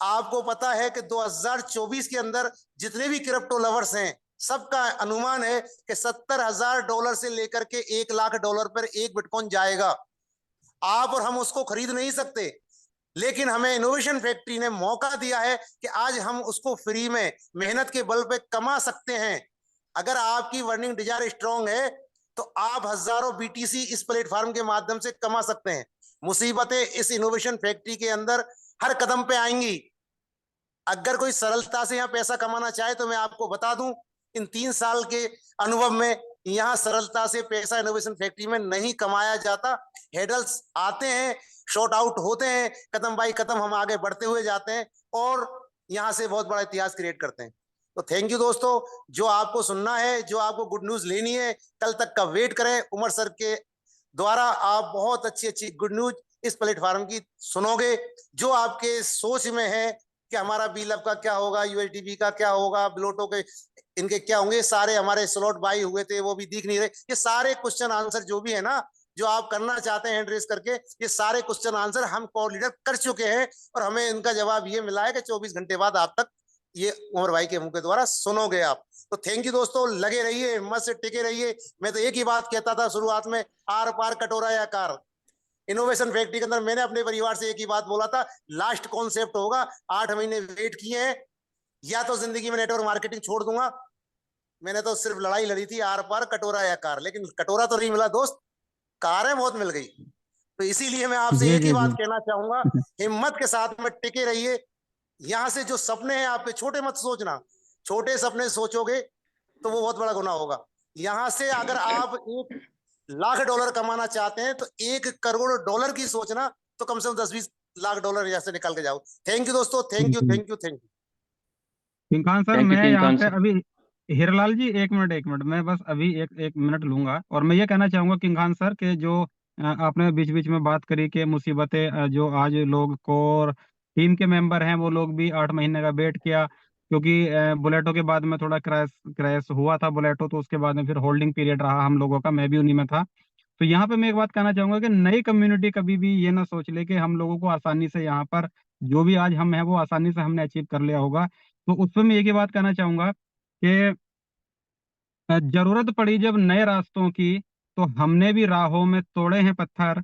आपको पता है कि 2024 के अंदर जितने भी क्रिप्टो लवर्स हैं, सबका अनुमान है कि $70,000 से लेकर के $1,00,000 पर एक बिटकॉइन जाएगा। आप और हम उसको खरीद नहीं सकते, लेकिन हमें इनोवेशन फैक्ट्री ने मौका दिया है कि आज हम उसको फ्री में मेहनत के बल पे कमा सकते हैं। अगर आपकी वर्निंग डिजायर स्ट्रांग है तो आप हजारों बीटीसी इस प्लेटफॉर्म के माध्यम से कमा सकते हैं। मुसीबतें इस इनोवेशन फैक्ट्री के अंदर हर कदम पे आएंगी। अगर कोई सरलता से यहाँ पैसा कमाना चाहे तो मैं आपको बता दूं, इन 3 साल के अनुभव में यहाँ सरलता से पैसा इनोवेशन फैक्ट्री में नहीं कमाया जाता। हेडल्स आते हैं, शॉर्ट आउट होते हैं, कदम बाई कदम हम आगे बढ़ते हुए जाते हैं और यहाँ से बहुत बड़ा इतिहास क्रिएट करते हैं। तो थैंक यू दोस्तों, जो आपको सुनना है, जो आपको गुड न्यूज लेनी है, कल तक का वेट करें। उमर सर के द्वारा आप बहुत अच्छी अच्छी गुड न्यूज इस प्लेटफॉर्म की सुनोगे, जो आपके सोच में है कि हमारा बीलब का क्या होगा, यूएसडीबी का क्या होगा, ब्लोटो के इनके क्या होंगे। सारे हमारे स्लॉट बाई हुए थे, वो भी दिख नहीं रहे। ये सारे क्वेश्चन आंसर जो भी है ना, जो आप करना चाहते हैं हैंड रेस करके, ये सारे क्वेश्चन आंसर हम कोर लीडर कर चुके हैं और हमें इनका जवाब ये मिला है कि 24 घंटे बाद आप तक ये उमर भाई के मुंह के द्वारा सुनोगे आप। तो थैंक यू दोस्तों, लगे रहिए, हिम्मत से टिके रहिए। मैं तो एक ही बात कहता था शुरुआत में, आर पार कटोरा या कार। इनोवेशन फैक्ट्री के अंदर मैंने अपने परिवार से एक ही बात बोला था, लास्ट कॉन्सेप्ट होगा। 8 महीने वेट किए हैं, या तो जिंदगी में नेटवर्क मार्केटिंग छोड़ दूंगा। मैंने तो सिर्फ लड़ाई लड़ी थी, आर पार कटोरा या कार, लेकिन कटोरा तो नहीं मिला दोस्त, कारें बहुत मिल गई। तो इसीलिए मैं आपसे जी एक ही जी बात जी। कहना चाहूंगा, हिम्मत के साथ में टिके रहिए। यहाँ से जो सपने हैं आपके, छोटे मत सोचना। छोटे सपने सोचोगे तो वो बहुत बड़ा गुनाह होगा। यहाँ से अगर आप $1,00,000 कमाना चाहते हैं तो $1 करोड़ की सोचना, तो कम से कम 10-20 लाख डॉलर यहाँ से निकाल के जाओ। थैंक यू दोस्तों, thank you thank you thank you. King Khan sir, thank you मैं किंग यहाँ खान पे सर। अभी, हीरलाल जी एक मिनट, मैं बस अभी एक मिनट लूंगा। और मैं ये कहना चाहूंगा किंग खान सर के जो आपने बीच बीच में बात करी कि मुसीबतें जो आज लोग कोर टीम के मेंबर हैं वो लोग भी 8 महीने का वेट किया, क्योंकि बुलेटो के बाद में थोड़ा क्रैश क्रैश हुआ था बुलेटो, तो उसके बाद में फिर होल्डिंग पीरियड रहा हम लोगों का, मैं भी उन्हीं में था। तो यहाँ पे मैं एक बात कहना चाहूंगा कि नई कम्युनिटी कभी भी ये ना सोच ले कि हम लोगों को आसानी से यहाँ पर जो भी आज हम है वो आसानी से हमने अचीव कर लिया होगा। तो उस पर मैं एक ही बात कहना चाहूंगा कि जरूरत पड़ी जब नए रास्तों की, तो हमने भी राहों में तोड़े हैं पत्थर।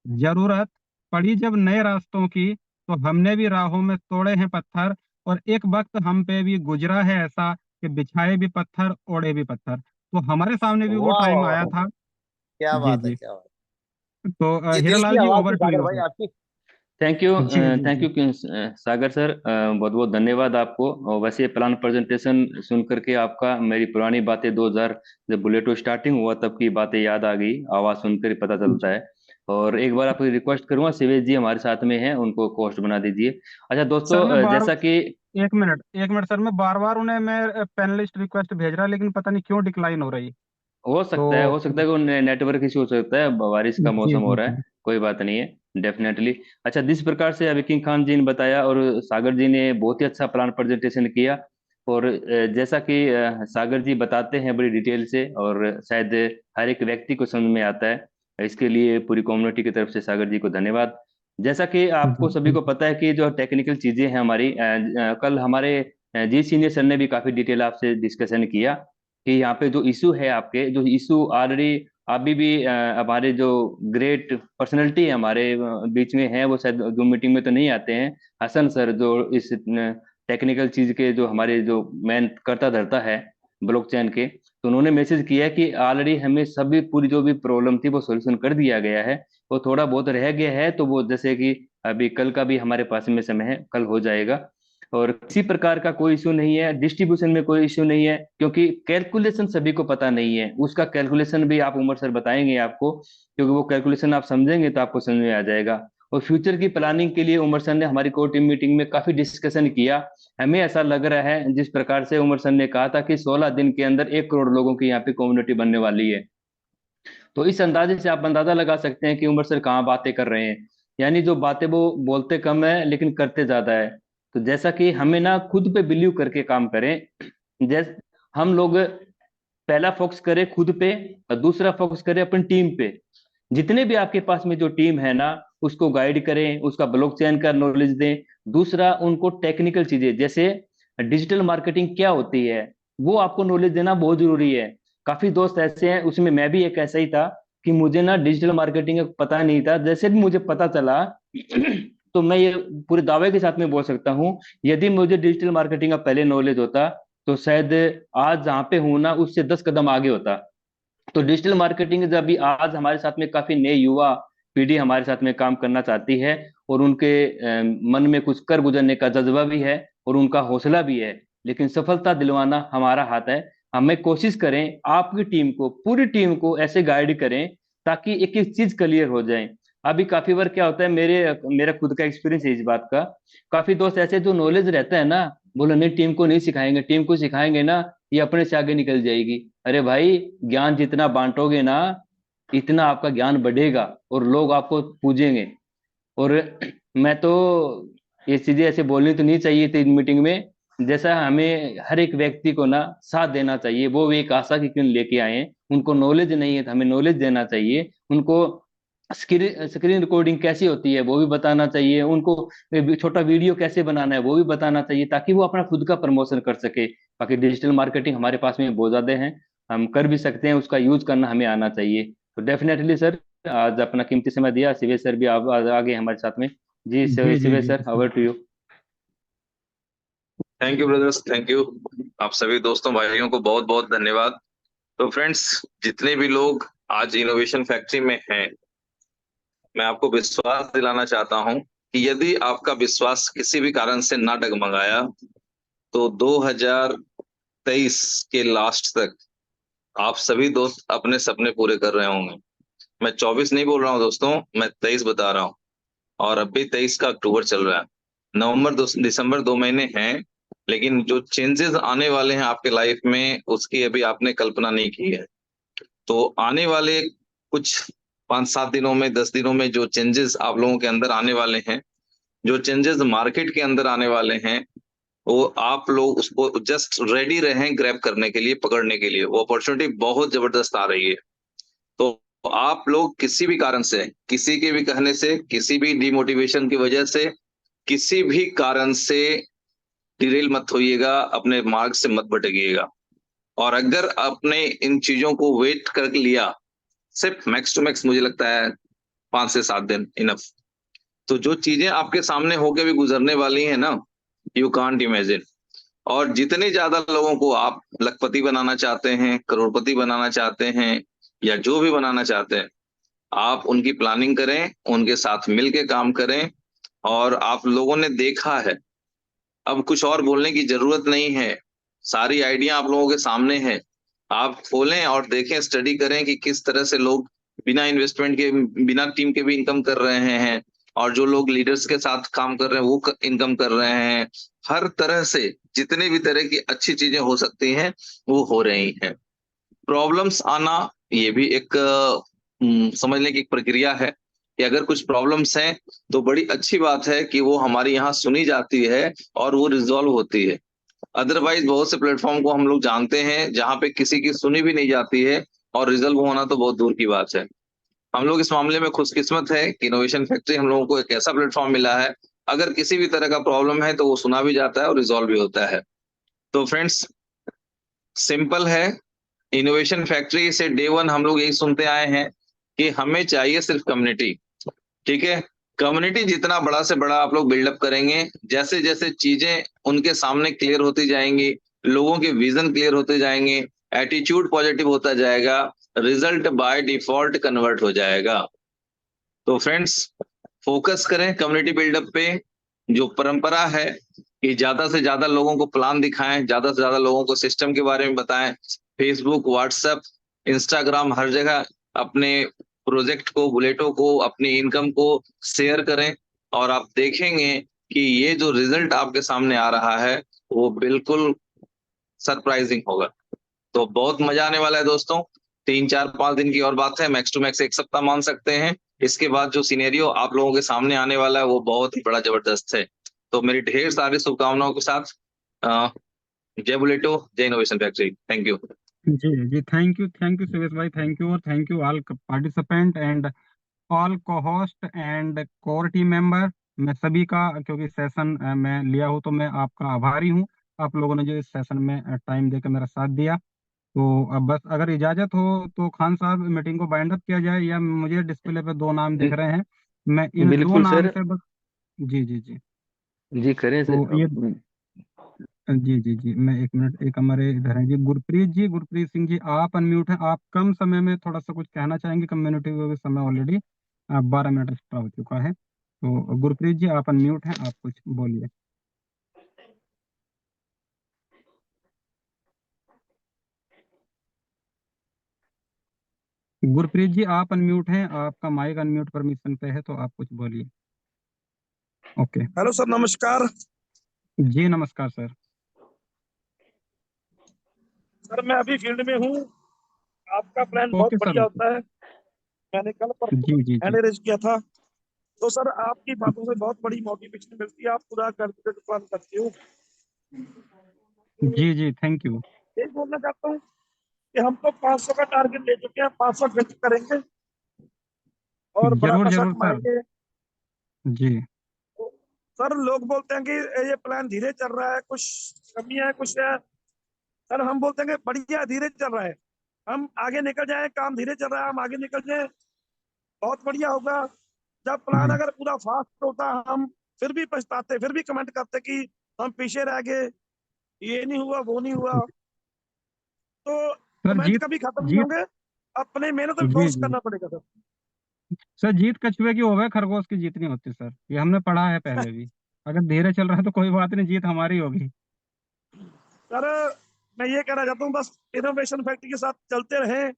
जरूरत पड़ी जब नए रास्तों की, तो हमने भी राहों में तोड़े हैं पत्थर। और एक वक्त हम पे भी गुजरा है ऐसा कि बिछाए भी पत्थर, ओढ़े भी पत्थर। तो हमारे सामने भी वो वाह टाइम वाह आया वाह, था। क्या जी बात है, जी। क्या बात तो है। ये दिल की हीरालाल जी, आवाज थी ओवर टू सागर यू भाई सर। आपकी। थैंक जी जी जी। यू सागर सर, बहुत बहुत धन्यवाद आपको। और वैसे प्लान प्रेजेंटेशन सुन करके आपका मेरी पुरानी बातें 2000 जब बुलेटो स्टार्टिंग हुआ तब की बातें याद आ गई, आवाज़ सुनकर ही पता चलता है। और एक बार आपको रिक्वेस्ट करूंगा, शिवेश जी हमारे साथ में हैं, उनको होस्ट बना दीजिए। अच्छा दोस्तों, सर मैं बार जैसा कि एक मिनट सर, मैं बार बार उन्हें मैं पैनलिस्ट रिक्वेस्ट भेज रहा, लेकिन पता नहीं क्यों डिक्लाइन हो रही। तो हो सकता है कि नेटवर्क इशू हो सकता है, बारिश का जी मौसम हो जी रहा है, जी। कोई बात नहीं है, डेफिनेटली। अच्छा, जिस प्रकार से अभी किंग खान जी ने बताया और सागर जी ने बहुत ही अच्छा प्लान प्रेजेंटेशन किया, और जैसा कि सागर जी बताते हैं बड़ी डिटेल से, और शायद हर एक व्यक्ति को समझ में आता है, इसके लिए पूरी कम्युनिटी की तरफ से सागर जी को धन्यवाद। जैसा कि आपको सभी को पता है कि जो टेक्निकल चीजें हैं हमारी, कल हमारे जी सीनियर सर ने भी काफी डिटेल आपसे डिस्कशन किया कि यहाँ पे जो इशू है, आपके जो इशू ऑलरेडी अभी भी हमारे जो ग्रेट पर्सनैलिटी है हमारे बीच में है, वो शायद जूम मीटिंग में तो नहीं आते हैं, हसन सर जो इस टेक्निकल चीज के जो हमारे जो मेन करता धरता है ब्लॉकचेन के, तो उन्होंने मैसेज किया कि ऑलरेडी हमें सभी पूरी जो भी प्रॉब्लम थी वो सोल्यूशन कर दिया गया है, वो थोड़ा बहुत रह गया है, तो वो जैसे कि अभी कल का भी हमारे पास में समय है, कल हो जाएगा। और किसी प्रकार का कोई इशू नहीं है, डिस्ट्रीब्यूशन में कोई इशू नहीं है, क्योंकि कैलकुलेशन सभी को पता नहीं है, उसका कैलकुलेशन भी आप उमर सर बताएंगे आपको, क्योंकि वो कैलकुलेशन आप समझेंगे तो आपको समझ में आ जाएगा। और फ्यूचर की प्लानिंग के लिए उमर सर ने हमारी कोर टीम मीटिंग में काफी डिस्कशन किया। हमें ऐसा लग रहा है, जिस प्रकार से उमर सर ने कहा था कि 16 दिन के अंदर 1 करोड़ लोगों की यहाँ पे कम्युनिटी बनने वाली है, तो इस अंदाजे से आप अंदाजा लगा सकते हैं कि उमर सर कहाँ बातें कर रहे हैं। यानी जो बातें वो बोलते कम है लेकिन करते ज्यादा है। तो जैसा कि हमें ना खुद पे बिलीव करके काम करें, जैसे हम लोग पहला फोकस करें खुद पे, और दूसरा फोकस करें अपनी टीम पे। जितने भी आपके पास में जो टीम है ना, उसको गाइड करें, उसका ब्लॉकचेन का नॉलेज दें। दूसरा, उनको टेक्निकल चीजें जैसे डिजिटल मार्केटिंग क्या होती है वो आपको नॉलेज देना बहुत जरूरी है। काफी दोस्त ऐसे हैं, उसमें मैं भी एक ऐसा ही था कि मुझे ना डिजिटल मार्केटिंग का पता नहीं था, जैसे भी मुझे पता चला तो मैं ये पूरे दावे के साथ में बोल सकता हूँ, यदि मुझे डिजिटल मार्केटिंग का पहले नॉलेज होता तो शायद आज जहाँ पे हूँ ना उससे 10 कदम आगे होता। तो डिजिटल मार्केटिंग जब भी आज हमारे साथ में काफी नए युवा पीढ़ी हमारे साथ में काम करना चाहती है, और उनके मन में कुछ कर गुजरने का जज्बा भी है और उनका हौसला भी है, लेकिन सफलता दिलवाना हमारा हाथ है। हमें कोशिश करें आपकी टीम को, पूरी टीम को ऐसे गाइड करें ताकि एक एक चीज क्लियर हो जाए। अभी काफी बार क्या होता है, मेरा खुद का एक्सपीरियंस है इस बात का, काफी दोस्त ऐसे जो नॉलेज रहता है ना, बोलो नहीं टीम को नहीं सिखाएंगे, टीम को सिखाएंगे ना ये अपने से आगे निकल जाएगी। अरे भाई, ज्ञान जितना बांटोगे ना इतना आपका ज्ञान बढ़ेगा और लोग आपको पूजेंगे। और मैं तो ये चीजें ऐसे बोलनी तो नहीं चाहिए थी मीटिंग में, जैसा हमें हर एक व्यक्ति को ना साथ देना चाहिए। वो भी एक आशा की किरण लेके आए हैं, उनको नॉलेज नहीं है तो हमें नॉलेज देना चाहिए। उनको स्क्रीन स्क्रीन रिकॉर्डिंग कैसी होती है वो भी बताना चाहिए, उनको छोटा वीडियो कैसे बनाना है वो भी बताना चाहिए, ताकि वो अपना खुद का प्रमोशन कर सके। बाकी डिजिटल मार्केटिंग हमारे पास में बहुत ज्यादा है, हम कर भी सकते हैं, उसका यूज करना हमें आना चाहिए। तो डेफिनेटली सर, आज अपना कीमती समय दिया। शिवेश सर भी आ गए हमारे साथ में। जी जी जी शिवेश जी सर, जी over to you. Thank you brothers, thank you. आप सभी दोस्तों भाइयों को बहुत बहुत धन्यवाद। तो फ्रेंड्स, जितने भी लोग आज इनोवेशन फैक्ट्री में हैं, मैं आपको विश्वास दिलाना चाहता हूं कि यदि आपका विश्वास किसी भी कारण से ना डगमगाया, तो 2023 के लास्ट तक आप सभी दोस्त अपने सपने पूरे कर रहे होंगे। मैं 24 नहीं बोल रहा हूं दोस्तों, मैं 23 बता रहा हूं। और अभी 23 का अक्टूबर चल रहा है, नवंबर दिसंबर 2 महीने हैं, लेकिन जो चेंजेस आने वाले हैं आपके लाइफ में उसकी अभी आपने कल्पना नहीं की है। तो आने वाले कुछ 5-7 दिनों में, 10 दिनों में जो चेंजेस आप लोगों के अंदर आने वाले हैं, जो चेंजेस मार्केट के अंदर आने वाले हैं, वो आप लोग उसको जस्ट रेडी रहें ग्रैब करने के लिए, पकड़ने के लिए। वो अपॉर्चुनिटी बहुत जबरदस्त आ रही है। तो आप लोग किसी भी कारण से, किसी के भी कहने से, किसी भी डिमोटिवेशन की वजह से, किसी भी कारण से डिरेल मत होइएगा, अपने मार्ग से मत भटकिएगा। और अगर आपने इन चीजों को वेट कर लिया, सिर्फ मैक्स टू मैक्स मुझे लगता है 5 से 7 दिन इनफ। तो जो चीजें आपके सामने होके भी गुजरने वाली है ना, यू कांट इमेजिन। और जितने ज्यादा लोगों को आप लखपति बनाना चाहते हैं, करोड़पति बनाना चाहते हैं, या जो भी बनाना चाहते हैं, आप उनकी प्लानिंग करें, उनके साथ मिलके काम करें। और आप लोगों ने देखा है, अब कुछ और बोलने की जरूरत नहीं है, सारी आइडिया आप लोगों के सामने है। आप खोलें और देखें, स्टडी करें कि किस तरह से लोग बिना इन्वेस्टमेंट के, बिना टीम के भी इनकम कर रहे हैं, और जो लोग लीडर्स के साथ काम कर रहे हैं वो इनकम कर रहे हैं। हर तरह से जितने भी तरह की अच्छी चीजें हो सकती हैं वो हो रही हैं। प्रॉब्लम्स आना ये भी एक समझने की एक प्रक्रिया है, कि अगर कुछ प्रॉब्लम्स हैं तो बड़ी अच्छी बात है कि वो हमारी यहाँ सुनी जाती है और वो रिजॉल्व होती है। अदरवाइज बहुत से प्लेटफॉर्म को हम लोग जानते हैं जहाँ पे किसी की सुनी भी नहीं जाती है, और रिजल्व होना तो बहुत दूर की बात है। हम लोग इस मामले में खुशकिस्मत है कि इनोवेशन फैक्ट्री हम लोगों को एक ऐसा प्लेटफॉर्म मिला है, अगर किसी भी तरह का प्रॉब्लम है तो वो सुना भी जाता है और रिजॉल्व भी होता है। तो फ्रेंड्स, सिंपल है। इनोवेशन फैक्ट्री से डे वन हम लोग यही सुनते आए हैं कि हमें चाहिए सिर्फ कम्युनिटी। ठीक है, कम्युनिटी जितना बड़ा से बड़ा आप लोग बिल्डअप करेंगे, जैसे जैसे चीजें उनके सामने क्लियर होती जाएंगी, लोगों के विजन क्लियर होते जाएंगे, एटीट्यूड पॉजिटिव होता जाएगा, रिजल्ट बाय डिफॉल्ट कन्वर्ट हो जाएगा। तो फ्रेंड्स, फोकस करें कम्युनिटी बिल्डअप पे। जो परंपरा है कि ज्यादा से ज्यादा लोगों को प्लान दिखाएं, ज्यादा से ज्यादा लोगों को सिस्टम के बारे में बताएं। फेसबुक, व्हाट्सएप, इंस्टाग्राम, हर जगह अपने प्रोजेक्ट को, बुलेटों को, अपनी इनकम को शेयर करें। और आप देखेंगे कि ये जो रिजल्ट आपके सामने आ रहा है वो बिल्कुल सरप्राइजिंग होगा। तो बहुत मजा आने वाला है दोस्तों। 3-4-5 दिन की और बात है, मैक्स टू मैक्स 1 सप्ताह मान सकते हैं। इसके बाद जो सिनेरियो आप लोगों के सामने आने वाला है वो बहुत ही बड़ा जबरदस्त है। तो मेरी ढेर सारी शुभकामनाओं के साथ अ, जय बुलेटो, जय इनोवेशन फैक्ट्री। Thank you. जी जी, थैंक यू सुरेश भाई, थैंक यू, और thank you all participant and all को host and core team member. मैं सभी का, क्योंकि सेशन मैं लिया हूँ तो मैं आपका आभारी हूँ, आप लोगों ने जो इस सेशन में टाइम देकर मेरा साथ दिया। तो अब बस अगर इजाजत हो तो खान साहब मीटिंग को बाइंड अप किया जाए, या मुझे डिस्प्ले पे 2 नाम दिख रहे हैं, मैं इन 2 बिल्कुल नाम सर, से बस। जी जी जी। जी करें तो सर। ये, जी जी जी, मैं 1 मिनट, एक हमारे इधर है जी, गुरप्रीत सिंह जी, आप अनम्यूट हैं। आप कम समय में थोड़ा सा कुछ कहना चाहेंगे? कम्युनिटी को भी समय ऑलरेडी 12 मिनट एक्स्ट्रा हो चुका है। तो गुरप्रीत जी, आप अनम्यूट हैं, आप कुछ बोलिए। गुरप्रीत जी, आप अनम्यूट हैं, आपका माइक अनम्यूट परमिशन पे है, तो आप कुछ बोलिए। ओके। हेलो सर, नमस्कार। जी नमस्कार सर। सर मैं अभी फील्ड में हूँ। आपका प्लान बहुत ओके सर, बढ़िया ओके। होता है। मैंने कल पर जी जी जी अरेंज किया था। तो सर आपकी बातों से बहुत बड़ी मोटिवेशन मिलती है, आप पूरा करके प्लान करते हो। जी जी, थैंक यू। यही बोलना चाहता हूँ कि हम तो 500 का टारगेट ले चुके हैं, 500 खर्च करेंगे और बड़ा जरूर पैसा जरूर सर। कमाएंगे। जी तो सर लोग बोलते हैं कि ये प्लान धीरे चल रहा है, कुछ कमी है कुछ है। सर हम बोलते हैं कि बढ़िया धीरे चल रहा है, हम आगे निकल जाए, काम धीरे चल रहा है, हम आगे निकल जाए, बहुत बढ़िया होगा। जब प्लान जी अगर पूरा फास्ट होता, हम फिर भी पछताते, फिर भी कमेंट करते कि हम पीछे रह गए, ये नहीं हुआ वो नहीं हुआ। तो सर, कमेंट जीत कभी खत्म नहीं जीत होंगे, अपने मेहनत में जी फोकस जी करना पड़ेगा सर। सर, जीत कछुए की होवे, खरगोश की जीत नहीं होती सर, ये हमने पढ़ा है पहले भी। अगर धीरे चल रहा है तो कोई बात नहीं, जीत हमारी होगी। सर मैं ये कहना चाहता हूँ, बस इनोवेशन फैक्ट्री के साथ चलते रहे,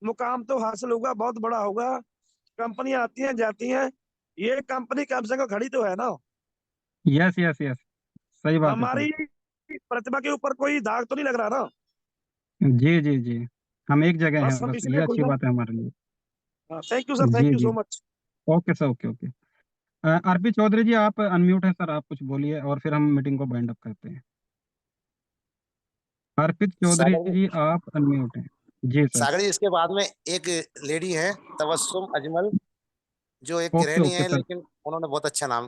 मुकाम तो हासिल होगा, बहुत बड़ा होगा। कंपनियां आती हैं जाती हैं, ये कंपनी कम से कम खड़ी तो है ना। यस यस यस, सही बात है सर। हमारी प्रतिभा के ऊपर कोई दाग तो नहीं लग रहा ना। जी जी जी, हम एक जगह बस हैं हम बस, ये इसलिए खुश अच्छी हैं। बात है हमारे लिए। थैंक यू सर, जी थैंक यू जी, so much. Okay sir, okay okay. RP Chaudhary ji, आप अनम्यूट हैं सर, आप कुछ बोलिए और फिर हम मीटिंग को बाइंड अप करते हैं। अर्पित चौधरी सागर जी, आप अनम्यूट हैं। जी सर। सागर जी, इसके बाद में एक लेडी है, तबस्सुम अजमल, जो एक ओके गृहिणी ओके है, सर। लेकिन उन्होंने बहुत अच्छा नाम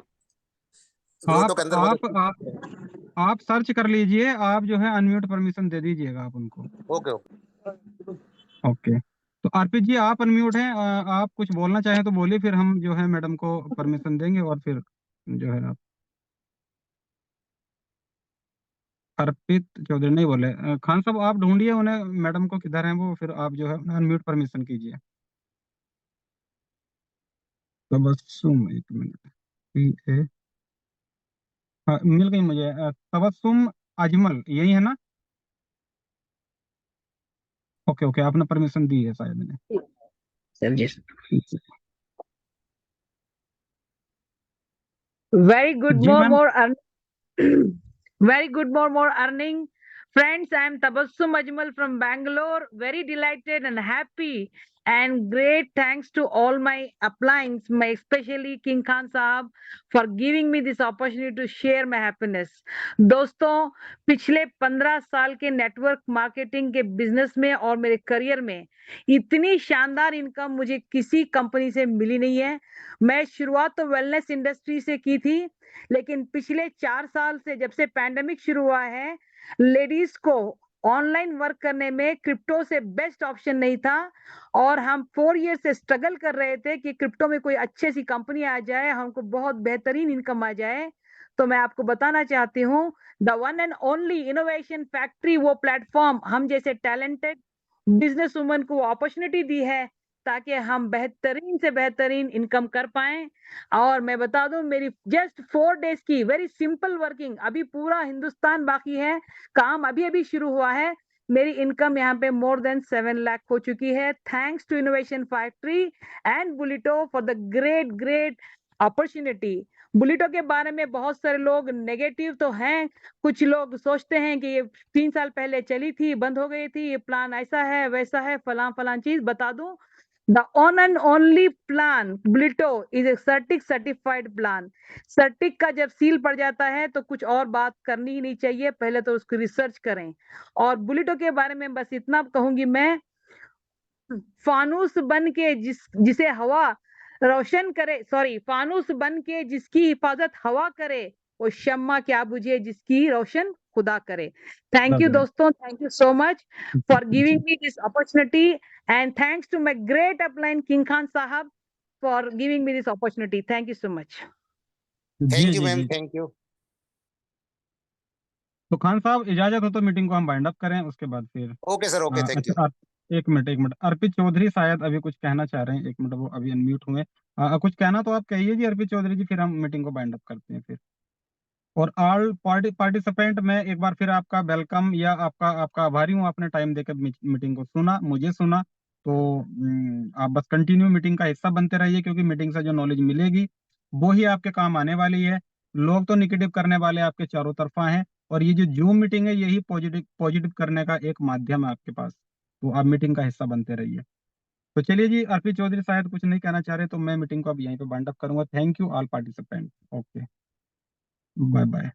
ग्रोटो आप के अंदर बहुत आप अच्छा। आप सर्च कर लीजिए, आप जो है अनम्यूट परमिशन दे दीजिएगा आप उनको। Okay okay. ओके, तो अर्पित जी आप अनम्यूट हैं, आप कुछ बोलना चाहें तो बोलिए, फिर हम जो है मैडम को परमिशन देंगे और फिर जो है आप। अर्पित चौधरी नहीं बोले, खान साहब आप ढूंढिए उन्हें, मैडम को किधर है वो, फिर आप जो है अनम्यूट परमिशन कीजिए। तबस्सुम, एक मिनट। ए, हाँ मिल गई मुझे, तबस्सुम अजमल यही है ना? ओके ओके, आपने परमिशन दी है शायद ने। Sir ji, very good, ji ma'am. more very good, more earning. Friends, I am Tabassum Ajmal from Bangalore. Very delighted and happy and great thanks to all my uplines, my especially King Khan Sahab for giving me this opportunity to share my happiness. दोस्तों, पिछले 15 साल के नेटवर्क मार्केटिंग के बिजनेस में और मेरे करियर में इतनी शानदार इनकम मुझे किसी कंपनी से मिली नहीं है। मैं शुरुआत तो वेलनेस इंडस्ट्री से की थी, लेकिन पिछले 4 साल से जब से पैंडेमिक शुरू हुआ है, लेडीज को ऑनलाइन वर्क करने में क्रिप्टो से बेस्ट ऑप्शन नहीं था और हम 4 ईयर से स्ट्रगल कर रहे थे कि क्रिप्टो में कोई अच्छी सी कंपनी आ जाए, हमको बहुत बेहतरीन इनकम आ जाए। तो मैं आपको बताना चाहती हूँ, the one and only innovation factory वो प्लेटफॉर्म हम जैसे टैलेंटेड बिजनेस वुमन को अपॉर्चुनिटी दी है ताकि हम बेहतरीन से बेहतरीन इनकम कर पाएं। और मैं बता दूं, मेरी जस्ट 4 डेज की वेरी सिंपल वर्किंग, अभी पूरा हिंदुस्तान बाकी है, काम अभी अभी शुरू हुआ है, मेरी इनकम यहाँ पे मोर देन 7 लाख हो चुकी है, thanks to innovation factory and Bulleto for the great great opportunity. Bulleto के बारे में बहुत सारे लोग नेगेटिव तो हैं, कुछ लोग सोचते हैं कि ये 3 साल पहले चली थी, बंद हो गई थी, ये प्लान ऐसा है वैसा है, फलां फलां चीज बता दूं। The one and only plan Blito is a Certic certified plan. Certic का जब सील पड़ जाता है तो कुछ और बात करनी ही नहीं चाहिए, पहले तो उसकी रिसर्च करें। और बुलेटो के बारे में बस इतना कहूंगी मैं, फानूस बन के जिसे हवा रोशन करे, सॉरी, फानूस बन के जिसकी हिफाजत हवा करे, वो शम्मा क्या बुझे जिसकी रोशन खुदा करे। थैंक यू दोस्तों, thank you so much for giving me this opportunity and thanks to my great upline king Khan Sahab for giving me this opportunity. Thank you so much. जी थैंक यू जी मैम, जी, थैंक यू। तो खान साहब इजाजत हो तो मीटिंग को हम बाइंड अप करें, उसके बाद फिर okay sir, okay, thank you. अच्छा एक मिनट एक मिनट, अर्पित चौधरी शायद अभी कुछ कहना चाह रहे हैं, एक मिनट, वो अभी अनम्यूट हुए। कुछ कहना तो आप कहिए जी अर्पित चौधरी जी, फिर हम मीटिंग को बाइंड अप करते हैं फिर। और ऑल पार्टिसिपेंट में एक बार फिर आपका वेलकम, या आपका आपका आभारी हूँ, आपने टाइम देकर मीटिंग को सुना, मुझे सुना। तो आप बस कंटिन्यू मीटिंग का हिस्सा बनते रहिए, क्योंकि मीटिंग से जो नॉलेज मिलेगी वो ही आपके काम आने वाली है। लोग तो निगेटिव करने वाले आपके चारों तरफा हैं, और ये जो जूम मीटिंग है यही पॉजिटिव पॉजिटिव करने का एक माध्यम है आपके पास। तो आप मीटिंग का हिस्सा बनते रहिए। तो तो चलिए जी, आरपी चौधरी शायद कुछ नहीं कहना चाह रहे, तो मैं मीटिंग को अब यहीं पे वाइंड अप करूंगा। Thank you all participant. Okay, bye bye.